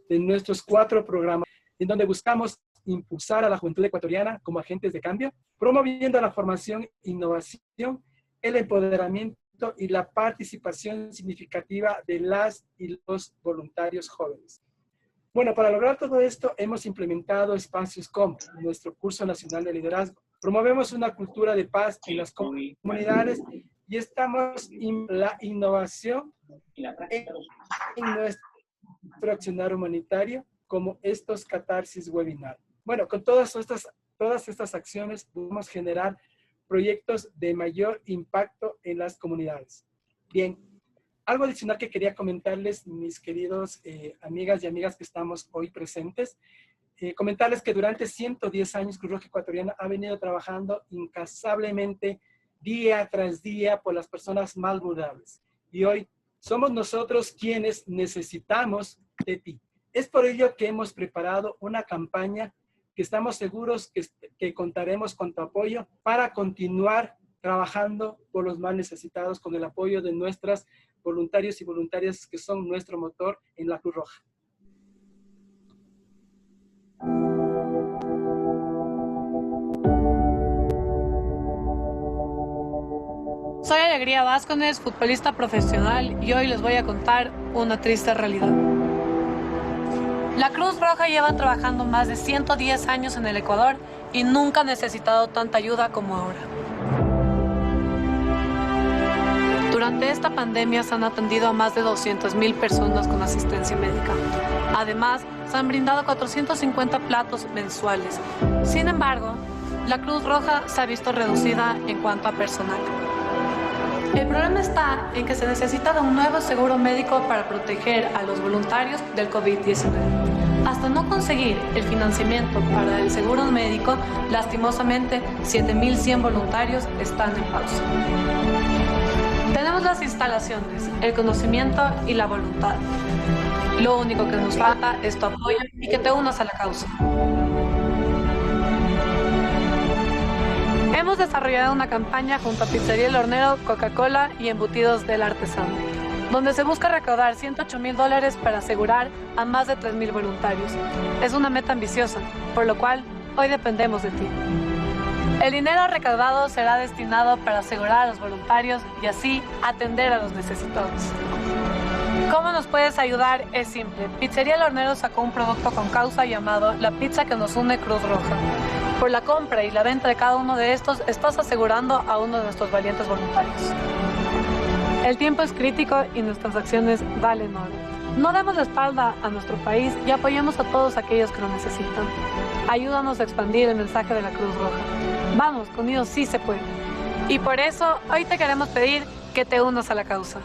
de nuestros 4 programas, en donde buscamos impulsar a la juventud ecuatoriana como agentes de cambio, promoviendo la formación, innovación, el empoderamiento y la participación significativa de las y los voluntarios jóvenes. Bueno, para lograr todo esto, hemos implementado espacios como nuestro curso nacional de liderazgo. Promovemos una cultura de paz en las comunidades y estamos en la innovación en nuestro accionar humanitario, como estos catarsis webinar. Bueno, con todas estas acciones podemos generar proyectos de mayor impacto en las comunidades. Bien, algo adicional que quería comentarles, mis queridos amigas y amigas que estamos hoy presentes, comentarles que durante 110 años Cruz Roja Ecuatoriana ha venido trabajando incansablemente día tras día por las personas más vulnerables. Y hoy somos nosotros quienes necesitamos de ti. Es por ello que hemos preparado una campaña que estamos seguros que contaremos con tu apoyo para continuar trabajando por los más necesitados con el apoyo de nuestras voluntarios y voluntarias que son nuestro motor en la Cruz Roja. Soy Alegría Vázquez, futbolista profesional, y hoy les voy a contar una triste realidad. La Cruz Roja lleva trabajando más de 110 años en el Ecuador y nunca ha necesitado tanta ayuda como ahora. Durante esta pandemia se han atendido a más de 200,000 personas con asistencia médica. Además, se han brindado 450 platos mensuales. Sin embargo, la Cruz Roja se ha visto reducida en cuanto a personal. El problema está en que se necesita de un nuevo seguro médico para proteger a los voluntarios del COVID-19. Hasta no conseguir el financiamiento para el seguro médico, lastimosamente 7,100 voluntarios están en pausa. Tenemos las instalaciones, el conocimiento y la voluntad. Lo único que nos falta es tu apoyo y que te unas a la causa. Hemos desarrollado una campaña junto a Pizzería El Hornero, Coca-Cola y Embutidos del Artesano, donde se busca recaudar $108,000 para asegurar a más de 3,000 voluntarios. Es una meta ambiciosa, por lo cual hoy dependemos de ti. El dinero recaudado será destinado para asegurar a los voluntarios y así atender a los necesitados. ¿Cómo nos puedes ayudar? Es simple. Pizzería El Hornero sacó un producto con causa llamado La Pizza que nos une Cruz Roja. Por la compra y la venta de cada uno de estos, estás asegurando a uno de nuestros valientes voluntarios. El tiempo es crítico y nuestras acciones valen oro. No demos la espalda a nuestro país y apoyemos a todos aquellos que lo necesitan. Ayúdanos a expandir el mensaje de la Cruz Roja. Vamos, unidos sí se puede. Y por eso, hoy te queremos pedir que te unas a la causa.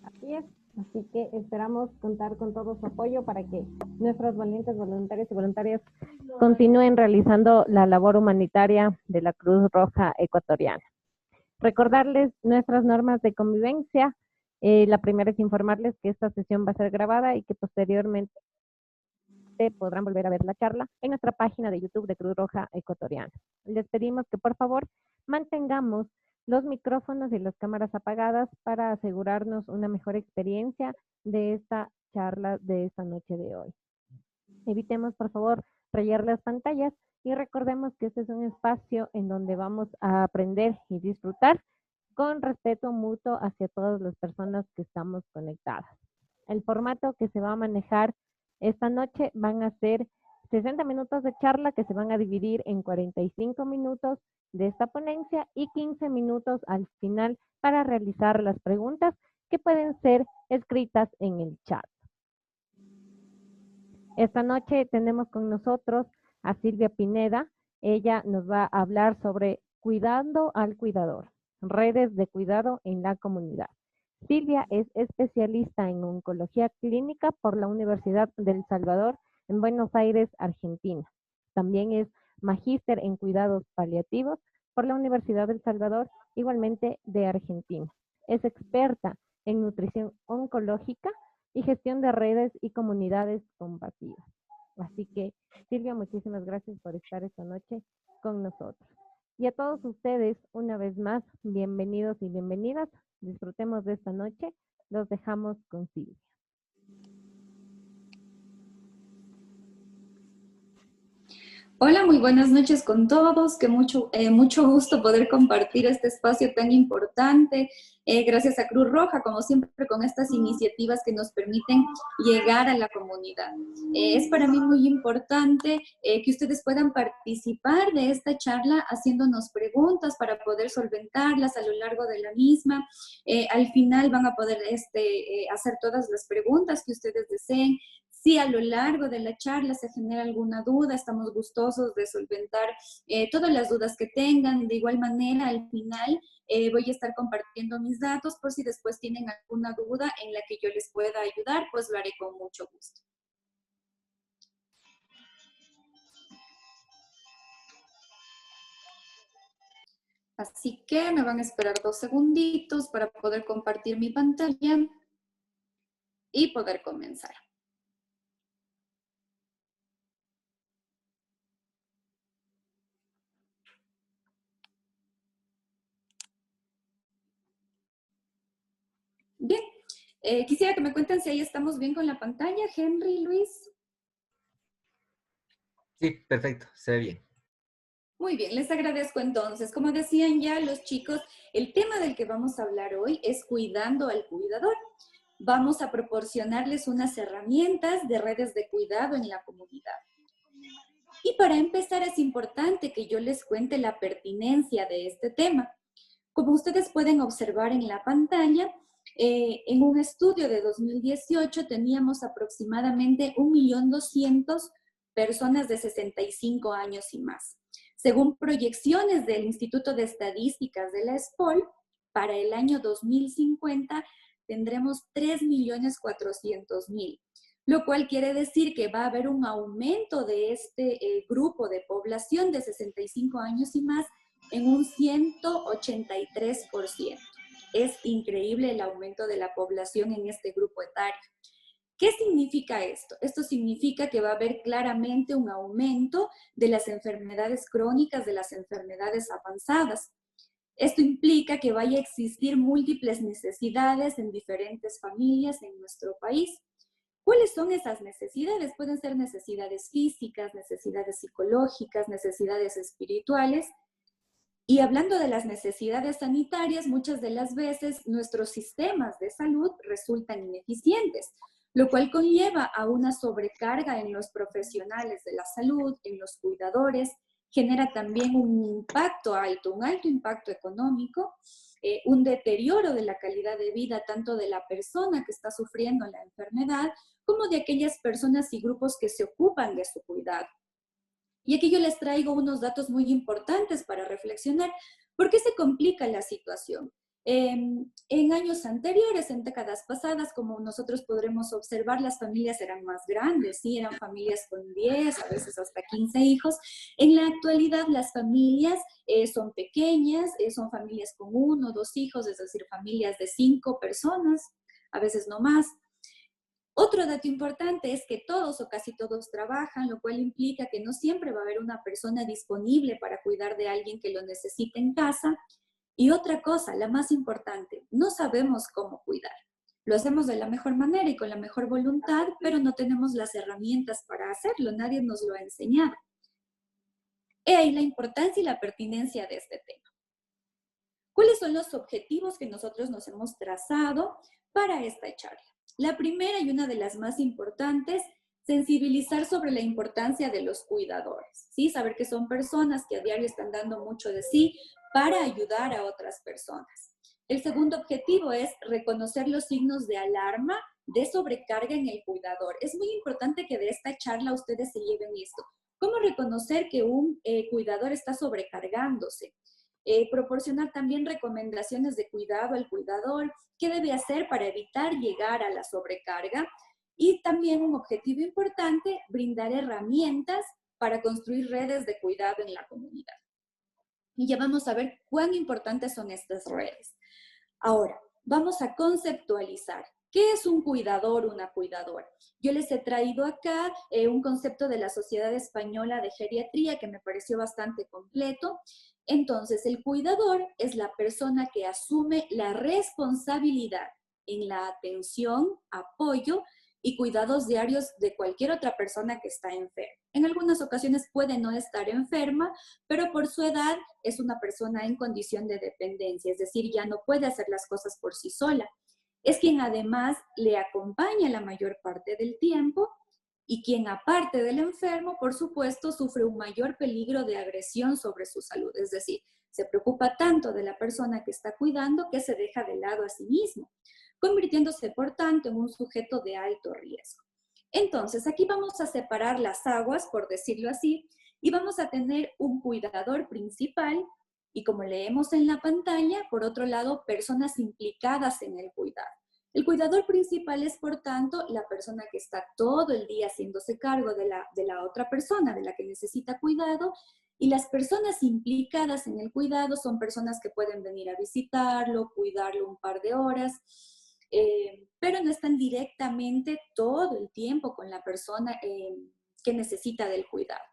Así es, así que esperamos contar con todo su apoyo para que nuestros valientes voluntarios y voluntarias continúen realizando la labor humanitaria de la Cruz Roja Ecuatoriana. Recordarles nuestras normas de convivencia. La primera es informarles que esta sesión va a ser grabada y que posteriormente podrán volver a ver la charla en nuestra página de YouTube de Cruz Roja Ecuatoriana. Les pedimos que por favor mantengamos los micrófonos y las cámaras apagadas para asegurarnos una mejor experiencia de esta charla de esta noche de hoy. Evitemos por favor rayar las pantallas y recordemos que este es un espacio en donde vamos a aprender y disfrutar con respeto mutuo hacia todas las personas que estamos conectadas. El formato que se va a manejar esta noche van a ser 60 minutos de charla que se van a dividir en 45 minutos de esta ponencia y 15 minutos al final para realizar las preguntas que pueden ser escritas en el chat. Esta noche tenemos con nosotros a Silvia Pineda. Ella nos va a hablar sobre cuidando al cuidador, redes de cuidado en la comunidad. Silvia es especialista en oncología clínica por la Universidad del Salvador en Buenos Aires, Argentina. También es magíster en cuidados paliativos por la Universidad del Salvador, igualmente de Argentina. Es experta en nutrición oncológica y gestión de redes y comunidades compasivas. Así que, Silvia, muchísimas gracias por estar esta noche con nosotros. Y a todos ustedes, una vez más, bienvenidos y bienvenidas. Disfrutemos de esta noche. Los dejamos con Silvia. Hola, muy buenas noches con todos. Que mucho gusto poder compartir este espacio tan importante. Gracias a Cruz Roja, como siempre, con estas iniciativas que nos permiten llegar a la comunidad. Es para mí muy importante que ustedes puedan participar de esta charla haciéndonos preguntas para poder solventarlas a lo largo de la misma. Al final van a poder hacer todas las preguntas que ustedes deseen. Si a lo largo de la charla se genera alguna duda, estamos gustosos de solventar todas las dudas que tengan. De igual manera, al final voy a estar compartiendo mis datos por si después tienen alguna duda en la que yo les pueda ayudar, pues lo haré con mucho gusto. Así que me van a esperar 2 segunditos para poder compartir mi pantalla y poder comenzar. Bien, quisiera que me cuenten si ahí estamos bien con la pantalla. Henry, Luis. Sí, perfecto, se ve bien. Muy bien, les agradezco entonces. Como decían ya los chicos, el tema del que vamos a hablar hoy es cuidando al cuidador. Vamos a proporcionarles unas herramientas de redes de cuidado en la comunidad. Y para empezar es importante que yo les cuente la pertinencia de este tema. Como ustedes pueden observar en la pantalla, en un estudio de 2018 teníamos aproximadamente 1.200.000 personas de 65 años y más. Según proyecciones del Instituto de Estadísticas de la ESPOL, para el año 2050 tendremos 3.400.000, lo cual quiere decir que va a haber un aumento de este grupo de población de 65 años y más en un 183%. Es increíble el aumento de la población en este grupo etario. ¿Qué significa esto? Esto significa que va a haber claramente un aumento de las enfermedades crónicas, de las enfermedades avanzadas. Esto implica que vaya a existir múltiples necesidades en diferentes familias en nuestro país. ¿Cuáles son esas necesidades? Pueden ser necesidades físicas, necesidades psicológicas, necesidades espirituales. Y hablando de las necesidades sanitarias, muchas de las veces nuestros sistemas de salud resultan ineficientes, lo cual conlleva a una sobrecarga en los profesionales de la salud, en los cuidadores, genera también un impacto alto, un alto impacto económico, un deterioro de la calidad de vida tanto de la persona que está sufriendo la enfermedad como de aquellas personas y grupos que se ocupan de su cuidado. Y aquí yo les traigo unos datos muy importantes para reflexionar. ¿Por qué se complica la situación? En años anteriores, en décadas pasadas, como nosotros podremos observar, las familias eran más grandes, ¿sí? Eran familias con 10, a veces hasta 15 hijos. En la actualidad, las familias son pequeñas, son familias con 1 o 2 hijos, es decir, familias de 5 personas, a veces no más. Otro dato importante es que todos o casi todos trabajan, lo cual implica que no siempre va a haber una persona disponible para cuidar de alguien que lo necesite en casa. Y otra cosa, la más importante, no sabemos cómo cuidar. Lo hacemos de la mejor manera y con la mejor voluntad, pero no tenemos las herramientas para hacerlo, nadie nos lo ha enseñado. He ahí la importancia y la pertinencia de este tema. ¿Cuáles son los objetivos que nosotros nos hemos trazado para esta charla? La primera y una de las más importantes, sensibilizar sobre la importancia de los cuidadores, ¿sí? Saber que son personas que a diario están dando mucho de sí para ayudar a otras personas. El segundo objetivo es reconocer los signos de alarma de sobrecarga en el cuidador. Es muy importante que de esta charla ustedes se lleven esto. ¿Cómo reconocer que un cuidador está sobrecargándose? Proporcionar también recomendaciones de cuidado al cuidador, qué debe hacer para evitar llegar a la sobrecarga, y también un objetivo importante, brindar herramientas para construir redes de cuidado en la comunidad. Y ya vamos a ver cuán importantes son estas redes. Ahora, vamos a conceptualizar. ¿Qué es un cuidador, una cuidadora? Yo les he traído acá un concepto de la Sociedad Española de Geriatría que me pareció bastante completo. Entonces, el cuidador es la persona que asume la responsabilidad en la atención, apoyo y cuidados diarios de cualquier otra persona que está enferma. En algunas ocasiones puede no estar enferma, pero por su edad es una persona en condición de dependencia, es decir, ya no puede hacer las cosas por sí sola. Es quien además le acompaña la mayor parte del tiempo y quien, aparte del enfermo, por supuesto, sufre un mayor peligro de agresión sobre su salud. Es decir, se preocupa tanto de la persona que está cuidando que se deja de lado a sí mismo, convirtiéndose, por tanto, en un sujeto de alto riesgo. Entonces, aquí vamos a separar las aguas, por decirlo así, y vamos a tener un cuidador principal y, como leemos en la pantalla, por otro lado, personas implicadas en el cuidado. El cuidador principal es, por tanto, la persona que está todo el día haciéndose cargo de la otra persona, de la que necesita cuidado, y las personas implicadas en el cuidado son personas que pueden venir a visitarlo, cuidarlo un par de horas, pero no están directamente todo el tiempo con la persona que necesita del cuidado.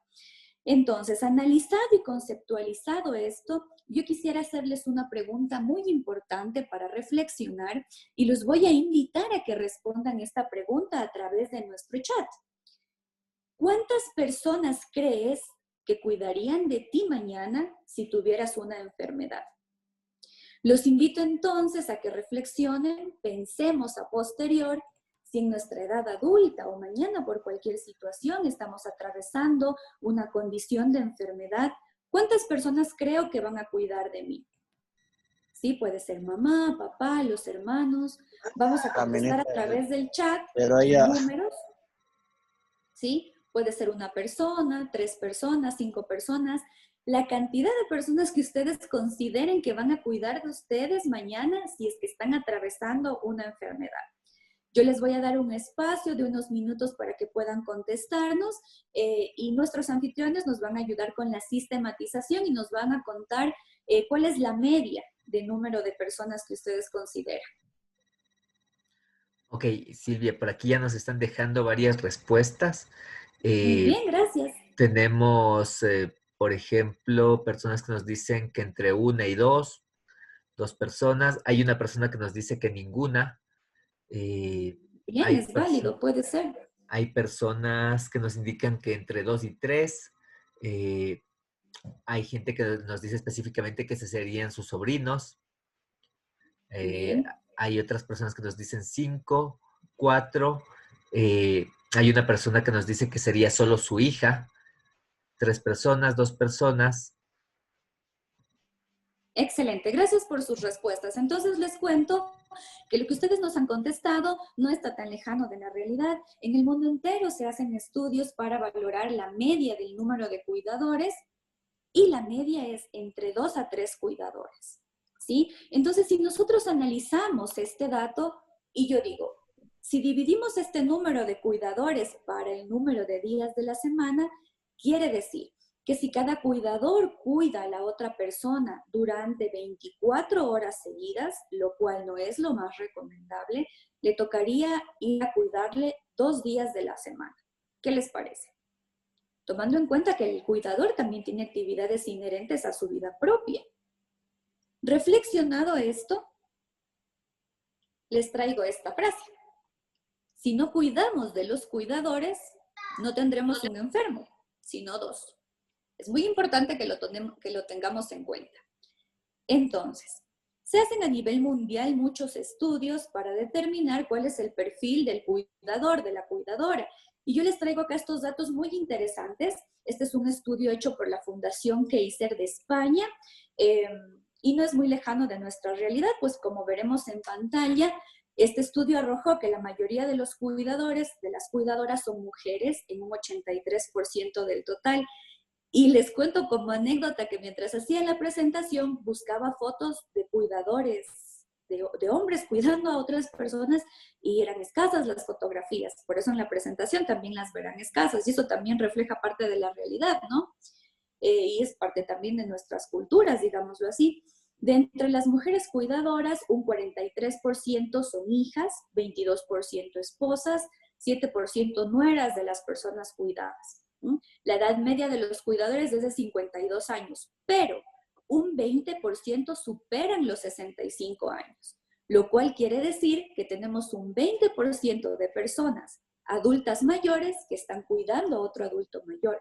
Entonces, analizado y conceptualizado esto, yo quisiera hacerles una pregunta muy importante para reflexionar y los voy a invitar a que respondan esta pregunta a través de nuestro chat. ¿Cuántas personas crees que cuidarían de ti mañana si tuvieras una enfermedad? Los invito entonces a que reflexionen, pensemos a posterior si en nuestra edad adulta o mañana por cualquier situación estamos atravesando una condición de enfermedad, ¿cuántas personas creo que van a cuidar de mí? Sí, puede ser mamá, papá, los hermanos. Vamos a contestar a través del chat números. ¿Sí? Puede ser una persona, 3 personas, 5 personas. La cantidad de personas que ustedes consideren que van a cuidar de ustedes mañana si es que están atravesando una enfermedad. Yo les voy a dar un espacio de unos minutos para que puedan contestarnos y nuestros anfitriones nos van a ayudar con la sistematización y nos van a contar cuál es la media de número de personas que ustedes consideran. Ok, Silvia, por aquí ya nos están dejando varias respuestas. Muy bien, gracias. Tenemos, por ejemplo, personas que nos dicen que entre 1 y 2 personas. Hay una persona que nos dice que ninguna. Bien, Hay es válido, puede ser. Hay personas que nos indican que entre 2 y 3. Hay gente que nos dice específicamente que ese serían sus sobrinos. Hay otras personas que nos dicen 5, 4. Hay una persona que nos dice que sería solo su hija. 3 personas, 2 personas. Excelente, gracias por sus respuestas. Entonces les cuento que lo que ustedes nos han contestado no está tan lejano de la realidad. En el mundo entero se hacen estudios para valorar la media del número de cuidadores y la media es entre 2 a 3 cuidadores, ¿sí? Entonces, si nosotros analizamos este dato y yo digo, si dividimos este número de cuidadores para el número de días de la semana, quiere decir que si cada cuidador cuida a la otra persona durante 24 horas seguidas, lo cual no es lo más recomendable, le tocaría ir a cuidarle 2 días de la semana. ¿Qué les parece? Tomando en cuenta que el cuidador también tiene actividades inherentes a su vida propia. Reflexionado esto, les traigo esta frase. Si no cuidamos de los cuidadores, no tendremos un enfermo, sino 2. Es muy importante que lo tengamos en cuenta. Entonces, se hacen a nivel mundial muchos estudios para determinar cuál es el perfil del cuidador, de la cuidadora. Y yo les traigo acá estos datos muy interesantes. Este es un estudio hecho por la Fundación Kaiser de España y no es muy lejano de nuestra realidad, pues como veremos en pantalla, este estudio arrojó que la mayoría de los cuidadores, de las cuidadoras, son mujeres en un 83% del total. Y les cuento como anécdota que mientras hacía la presentación buscaba fotos de cuidadores, de hombres cuidando a otras personas y eran escasas las fotografías. Por eso en la presentación también las verán escasas y eso también refleja parte de la realidad, ¿no? Y es parte también de nuestras culturas, digámoslo así. De entre las mujeres cuidadoras, un 43% son hijas, 22% esposas, 7% nueras de las personas cuidadas. La edad media de los cuidadores es de 52 años, pero un 20% superan los 65 años, lo cual quiere decir que tenemos un 20% de personas adultas mayores que están cuidando a otro adulto mayor.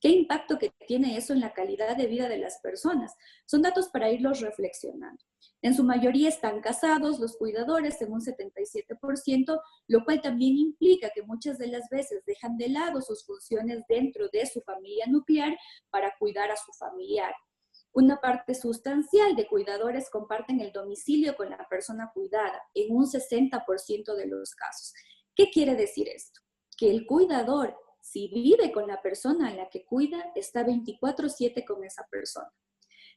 ¿Qué impacto que tiene eso en la calidad de vida de las personas? Son datos para irlos reflexionando. En su mayoría están casados los cuidadores en un 77%, lo cual también implica que muchas de las veces dejan de lado sus funciones dentro de su familia nuclear para cuidar a su familiar. Una parte sustancial de cuidadores comparten el domicilio con la persona cuidada en un 60% de los casos. ¿Qué quiere decir esto? Que el cuidador, si vive con la persona a la que cuida, está 24/7 con esa persona.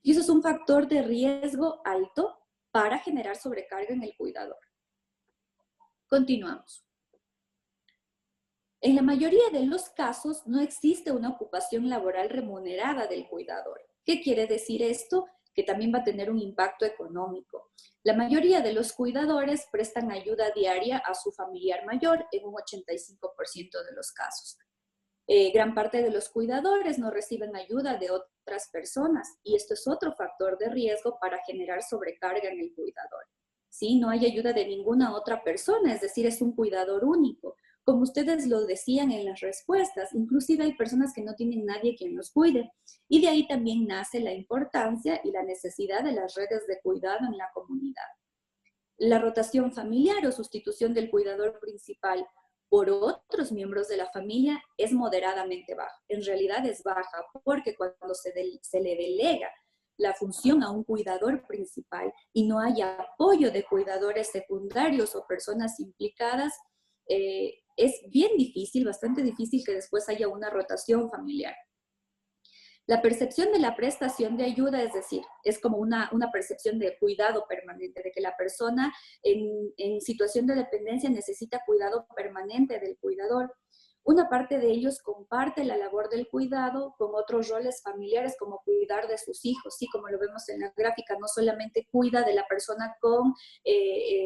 Y eso es un factor de riesgo alto para generar sobrecarga en el cuidador. Continuamos. En la mayoría de los casos no existe una ocupación laboral remunerada del cuidador. ¿Qué quiere decir esto? Que también va a tener un impacto económico. La mayoría de los cuidadores prestan ayuda diaria a su familiar mayor en un 85% de los casos. Gran parte de los cuidadores no reciben ayuda de otras personas y esto es otro factor de riesgo para generar sobrecarga en el cuidador. ¿Sí? No hay ayuda de ninguna otra persona, es decir, es un cuidador único. Como ustedes lo decían en las respuestas, inclusive hay personas que no tienen nadie quien los cuide. Y de ahí también nace la importancia y la necesidad de las redes de cuidado en la comunidad. La rotación familiar o sustitución del cuidador principal por otros miembros de la familia es moderadamente baja. En realidad es baja porque cuando se le delega la función a un cuidador principal y no hay apoyo de cuidadores secundarios o personas implicadas, es bien difícil, bastante difícil que después haya una rotación familiar. La percepción de la prestación de ayuda, es decir, es como una percepción de cuidado permanente, de que la persona en situación de dependencia necesita cuidado permanente del cuidador. Una parte de ellos comparte la labor del cuidado con otros roles familiares, como cuidar de sus hijos, ¿sí? Como lo vemos en la gráfica, no solamente cuida de la persona con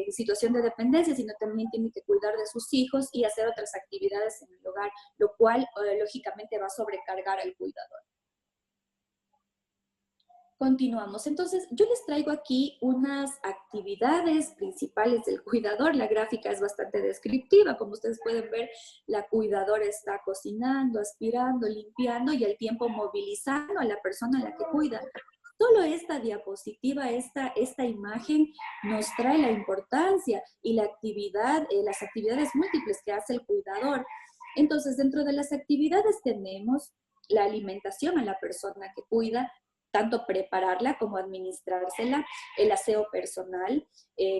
situación de dependencia, sino también tiene que cuidar de sus hijos y hacer otras actividades en el hogar, lo cual lógicamente va a sobrecargar al cuidador. Continuamos. Entonces, yo les traigo aquí unas actividades principales del cuidador. La gráfica es bastante descriptiva. Como ustedes pueden ver, la cuidadora está cocinando, aspirando, limpiando y al tiempo movilizando a la persona a la que cuida. Solo esta diapositiva, esta imagen nos trae la importancia y la actividad, las actividades múltiples que hace el cuidador. Entonces, dentro de las actividades tenemos la alimentación a la persona que cuida, tanto prepararla como administrársela, el aseo personal,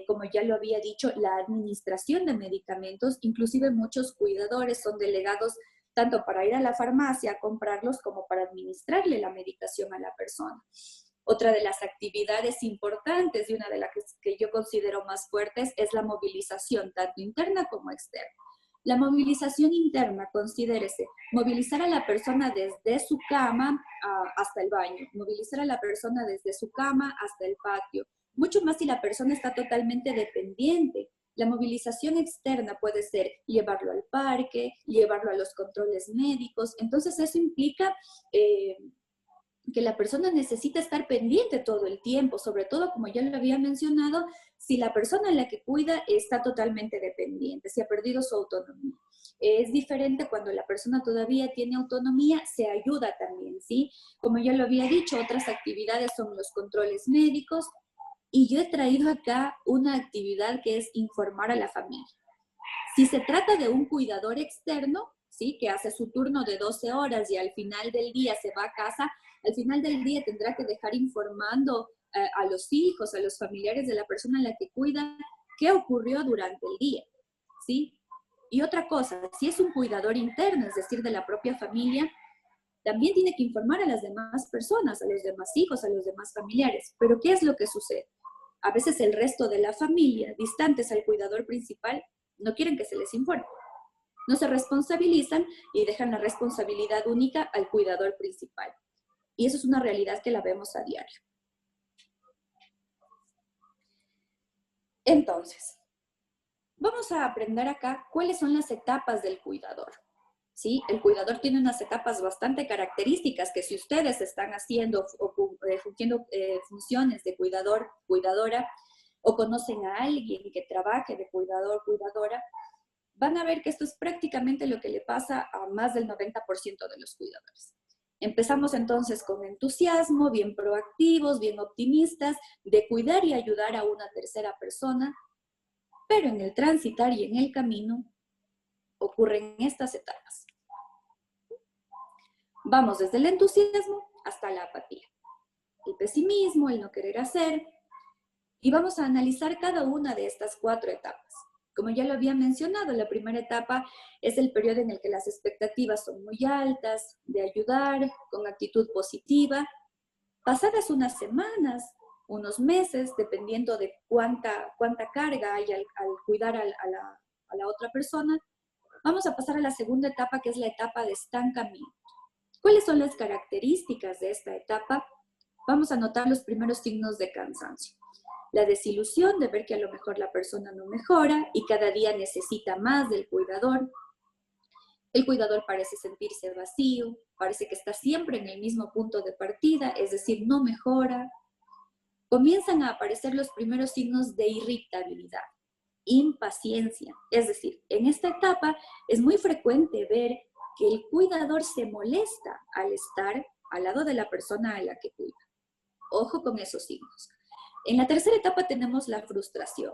como ya lo había dicho, la administración de medicamentos, inclusive muchos cuidadores son delegados tanto para ir a la farmacia a comprarlos como para administrarle la medicación a la persona. Otra de las actividades importantes y una de las que yo considero más fuertes es la movilización, tanto interna como externa. La movilización interna, considérese, movilizar a la persona desde su cama hasta el baño, movilizar a la persona desde su cama hasta el patio, mucho más si la persona está totalmente dependiente. La movilización externa puede ser llevarlo al parque, llevarlo a los controles médicos, entonces eso implica que la persona necesita estar pendiente todo el tiempo, sobre todo, como ya lo había mencionado, si la persona en la que cuida está totalmente dependiente, si ha perdido su autonomía. Es diferente cuando la persona todavía tiene autonomía, se ayuda también, ¿sí? Como ya lo había dicho, otras actividades son los controles médicos, y yo he traído acá una actividad que es informar a la familia. Si se trata de un cuidador externo, ¿sí? Que hace su turno de 12 horas y al final del día se va a casa, al final del día tendrá que dejar informando a los hijos, a los familiares de la persona a la que cuida, qué ocurrió durante el día, ¿sí? Y otra cosa, si es un cuidador interno, es decir, de la propia familia, también tiene que informar a las demás personas, a los demás hijos, a los demás familiares. Pero ¿qué es lo que sucede? A veces el resto de la familia, distantes al cuidador principal, no quieren que se les informe. No se responsabilizan y dejan la responsabilidad única al cuidador principal. Y eso es una realidad que la vemos a diario. Entonces, vamos a aprender acá cuáles son las etapas del cuidador. ¿Sí? El cuidador tiene unas etapas bastante características que si ustedes están haciendo o fungiendo funciones de cuidador, cuidadora, o conocen a alguien que trabaje de cuidador, cuidadora, van a ver que esto es prácticamente lo que le pasa a más del 90% de los cuidadores. Empezamos entonces con entusiasmo, bien proactivos, bien optimistas, de cuidar y ayudar a una tercera persona, pero en el transitar y en el camino ocurren estas etapas. Vamos desde el entusiasmo hasta la apatía, el pesimismo, el no querer hacer, y vamos a analizar cada una de estas 4 etapas. Como ya lo había mencionado, la primera etapa es el periodo en el que las expectativas son muy altas, de ayudar, con actitud positiva. Pasadas unas semanas, unos meses, dependiendo de cuánta carga hay al cuidar a la otra persona, vamos a pasar a la segunda etapa, que es la etapa de estancamiento. ¿Cuáles son las características de esta etapa? Vamos a notar los primeros signos de cansancio. La desilusión de ver que a lo mejor la persona no mejora y cada día necesita más del cuidador. El cuidador parece sentirse vacío, parece que está siempre en el mismo punto de partida, es decir, no mejora. Comienzan a aparecer los primeros signos de irritabilidad, impaciencia. Es decir, en esta etapa es muy frecuente ver que el cuidador se molesta al estar al lado de la persona a la que cuida. Ojo con esos signos. En la tercera etapa tenemos la frustración.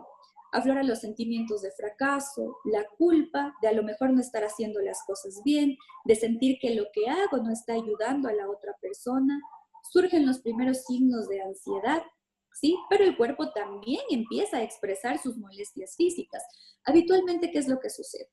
Afloran los sentimientos de fracaso, la culpa de a lo mejor no estar haciendo las cosas bien, de sentir que lo que hago no está ayudando a la otra persona. Surgen los primeros signos de ansiedad, ¿sí? Pero el cuerpo también empieza a expresar sus molestias físicas. Habitualmente, ¿qué es lo que sucede?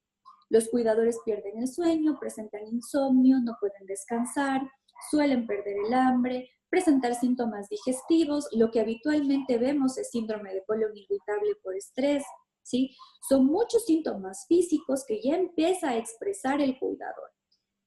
Los cuidadores pierden el sueño, presentan insomnio, no pueden descansar, suelen perder el hambre, presentar síntomas digestivos. Lo que habitualmente vemos es síndrome de colon irritable por estrés, ¿sí? Son muchos síntomas físicos que ya empieza a expresar el cuidador.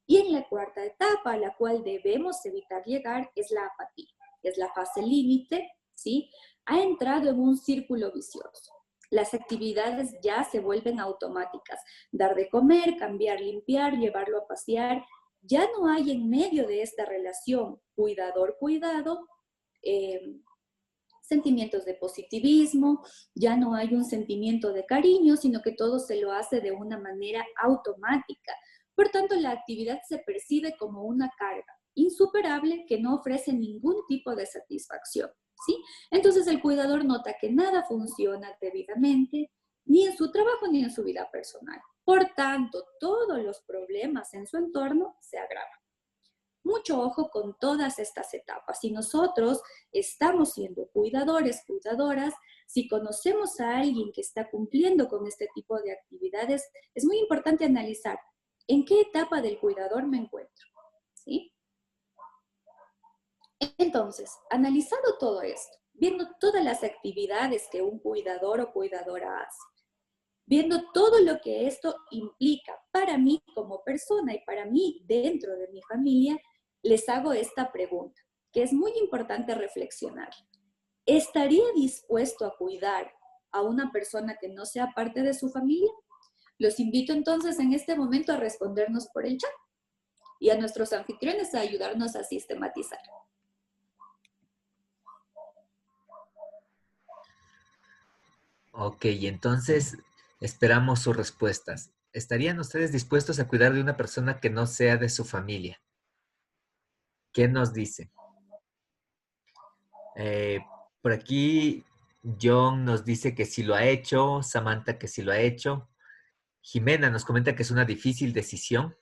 Y en la cuarta etapa, a la cual debemos evitar llegar, es la apatía. Es la fase límite, ¿sí? Ha entrado en un círculo vicioso. Las actividades ya se vuelven automáticas. Dar de comer, cambiar, limpiar, llevarlo a pasear. Ya no hay en medio de esta relación cuidador-cuidado sentimientos de positivismo, ya no hay un sentimiento de cariño, sino que todo se lo hace de una manera automática. Por tanto, la actividad se percibe como una carga insuperable que no ofrece ningún tipo de satisfacción, ¿sí? Entonces el cuidador nota que nada funciona debidamente, ni en su trabajo ni en su vida personal. Por tanto, todos los problemas en su entorno se agravan. Mucho ojo con todas estas etapas. Si nosotros estamos siendo cuidadores, cuidadoras, si conocemos a alguien que está cumpliendo con este tipo de actividades, es muy importante analizar en qué etapa del cuidador me encuentro, ¿sí? Entonces, analizando todo esto, viendo todas las actividades que un cuidador o cuidadora hace, viendo todo lo que esto implica para mí como persona y para mí dentro de mi familia, les hago esta pregunta, que es muy importante reflexionar. ¿Estaría dispuesto a cuidar a una persona que no sea parte de su familia? Los invito entonces en este momento a respondernos por el chat y a nuestros anfitriones a ayudarnos a sistematizar. Ok, entonces esperamos sus respuestas. ¿Estarían ustedes dispuestos a cuidar de una persona que no sea de su familia? ¿Qué nos dice? Por aquí John nos dice que sí lo ha hecho, Samantha que sí lo ha hecho, Jimena nos comenta que es una difícil decisión,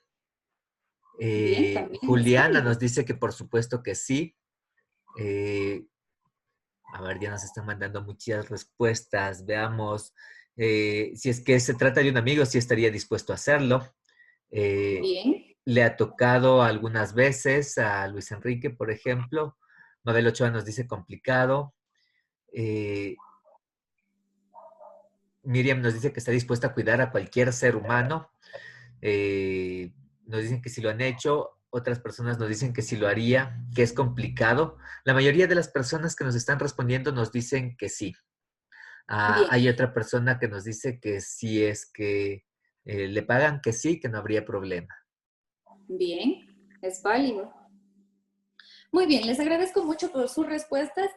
Bien, también es Juliana válido. nos dice que por supuesto que sí. A ver, ya nos están mandando muchas respuestas. Veamos. Si es que se trata de un amigo, sí estaría dispuesto a hacerlo. Bien. Le ha tocado algunas veces a Luis Enrique, por ejemplo. Mabel Ochoa nos dice complicado. Miriam nos dice que está dispuesta a cuidar a cualquier ser humano. Nos dicen que si lo han hecho. Otras personas nos dicen que si lo haría, que es complicado. La mayoría de las personas que nos están respondiendo nos dicen que sí. Ah, Bien, hay otra persona que nos dice que si es que le pagan, que sí, que no habría problema. bien, es válido. Muy bien, les agradezco mucho por sus respuestas.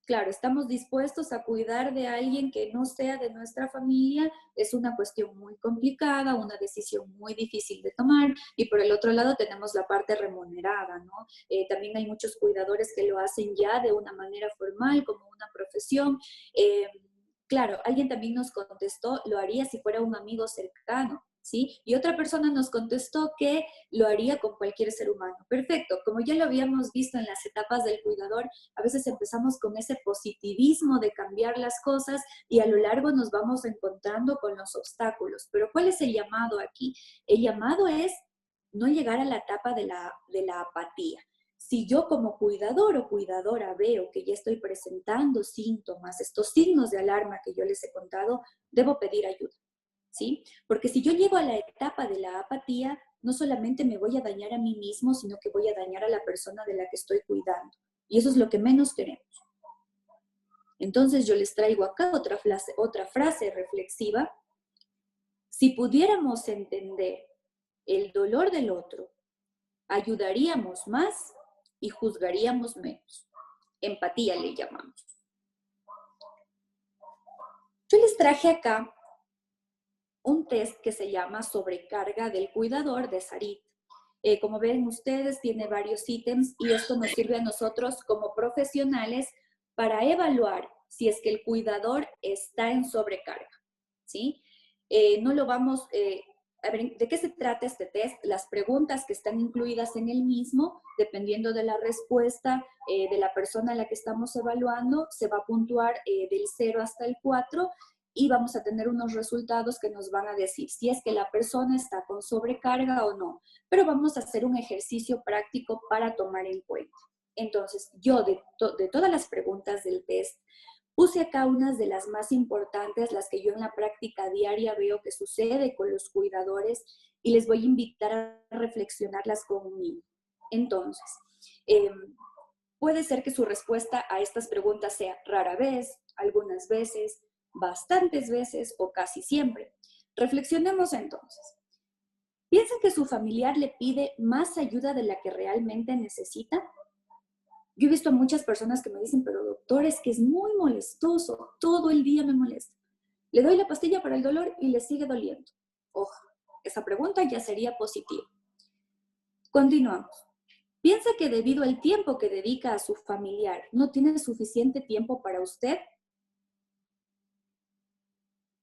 Claro, estamos dispuestos a cuidar de alguien que no sea de nuestra familia. Es una cuestión muy complicada, una decisión muy difícil de tomar. Y por el otro lado tenemos la parte remunerada, ¿no? También hay muchos cuidadores que lo hacen ya de una manera formal, como una profesión. Claro, alguien también nos contestó, lo haría si fuera un amigo cercano, ¿sí? Y otra persona nos contestó que lo haría con cualquier ser humano. Perfecto, como ya lo habíamos visto en las etapas del cuidador, a veces empezamos con ese positivismo de cambiar las cosas y a lo largo nos vamos encontrando con los obstáculos. Pero ¿cuál es el llamado aquí? El llamado es no llegar a la etapa de la apatía. Si yo como cuidador o cuidadora veo que ya estoy presentando síntomas, estos signos de alarma que yo les he contado, debo pedir ayuda, ¿sí? Porque si yo llego a la etapa de la apatía, no solamente me voy a dañar a mí mismo, sino que voy a dañar a la persona de la que estoy cuidando. Y eso es lo que menos queremos. Entonces yo les traigo acá otra frase reflexiva. Si pudiéramos entender el dolor del otro, ayudaríamos más y juzgaríamos menos. Empatía le llamamos. Yo les traje acá un test que se llama Sobrecarga del Cuidador de Sarit. Como ven ustedes, tiene varios ítems y esto nos sirve a nosotros como profesionales para evaluar si es que el cuidador está en sobrecarga, ¿sí? No lo vamos... a ver, ¿de qué se trata este test? Las preguntas que están incluidas en el mismo, dependiendo de la respuesta de la persona a la que estamos evaluando, se va a puntuar del 0 hasta el 4 y vamos a tener unos resultados que nos van a decir si es que la persona está con sobrecarga o no. Pero vamos a hacer un ejercicio práctico para tomar en cuenta. Entonces, yo de todas las preguntas del test, puse acá unas de las más importantes, las que yo en la práctica diaria veo que sucede con los cuidadores y les voy a invitar a reflexionarlas conmigo. Entonces, puede ser que su respuesta a estas preguntas sea rara vez, algunas veces, bastantes veces o casi siempre. Reflexionemos entonces. ¿Piensan que su familiar le pide más ayuda de la que realmente necesita? Yo he visto a muchas personas que me dicen, pero doctor, es que es muy molestoso, todo el día me molesta. Le doy la pastilla para el dolor y le sigue doliendo. Ojo, esa pregunta ya sería positiva. Continuamos. ¿Piensa que debido al tiempo que dedica a su familiar, no tiene suficiente tiempo para usted?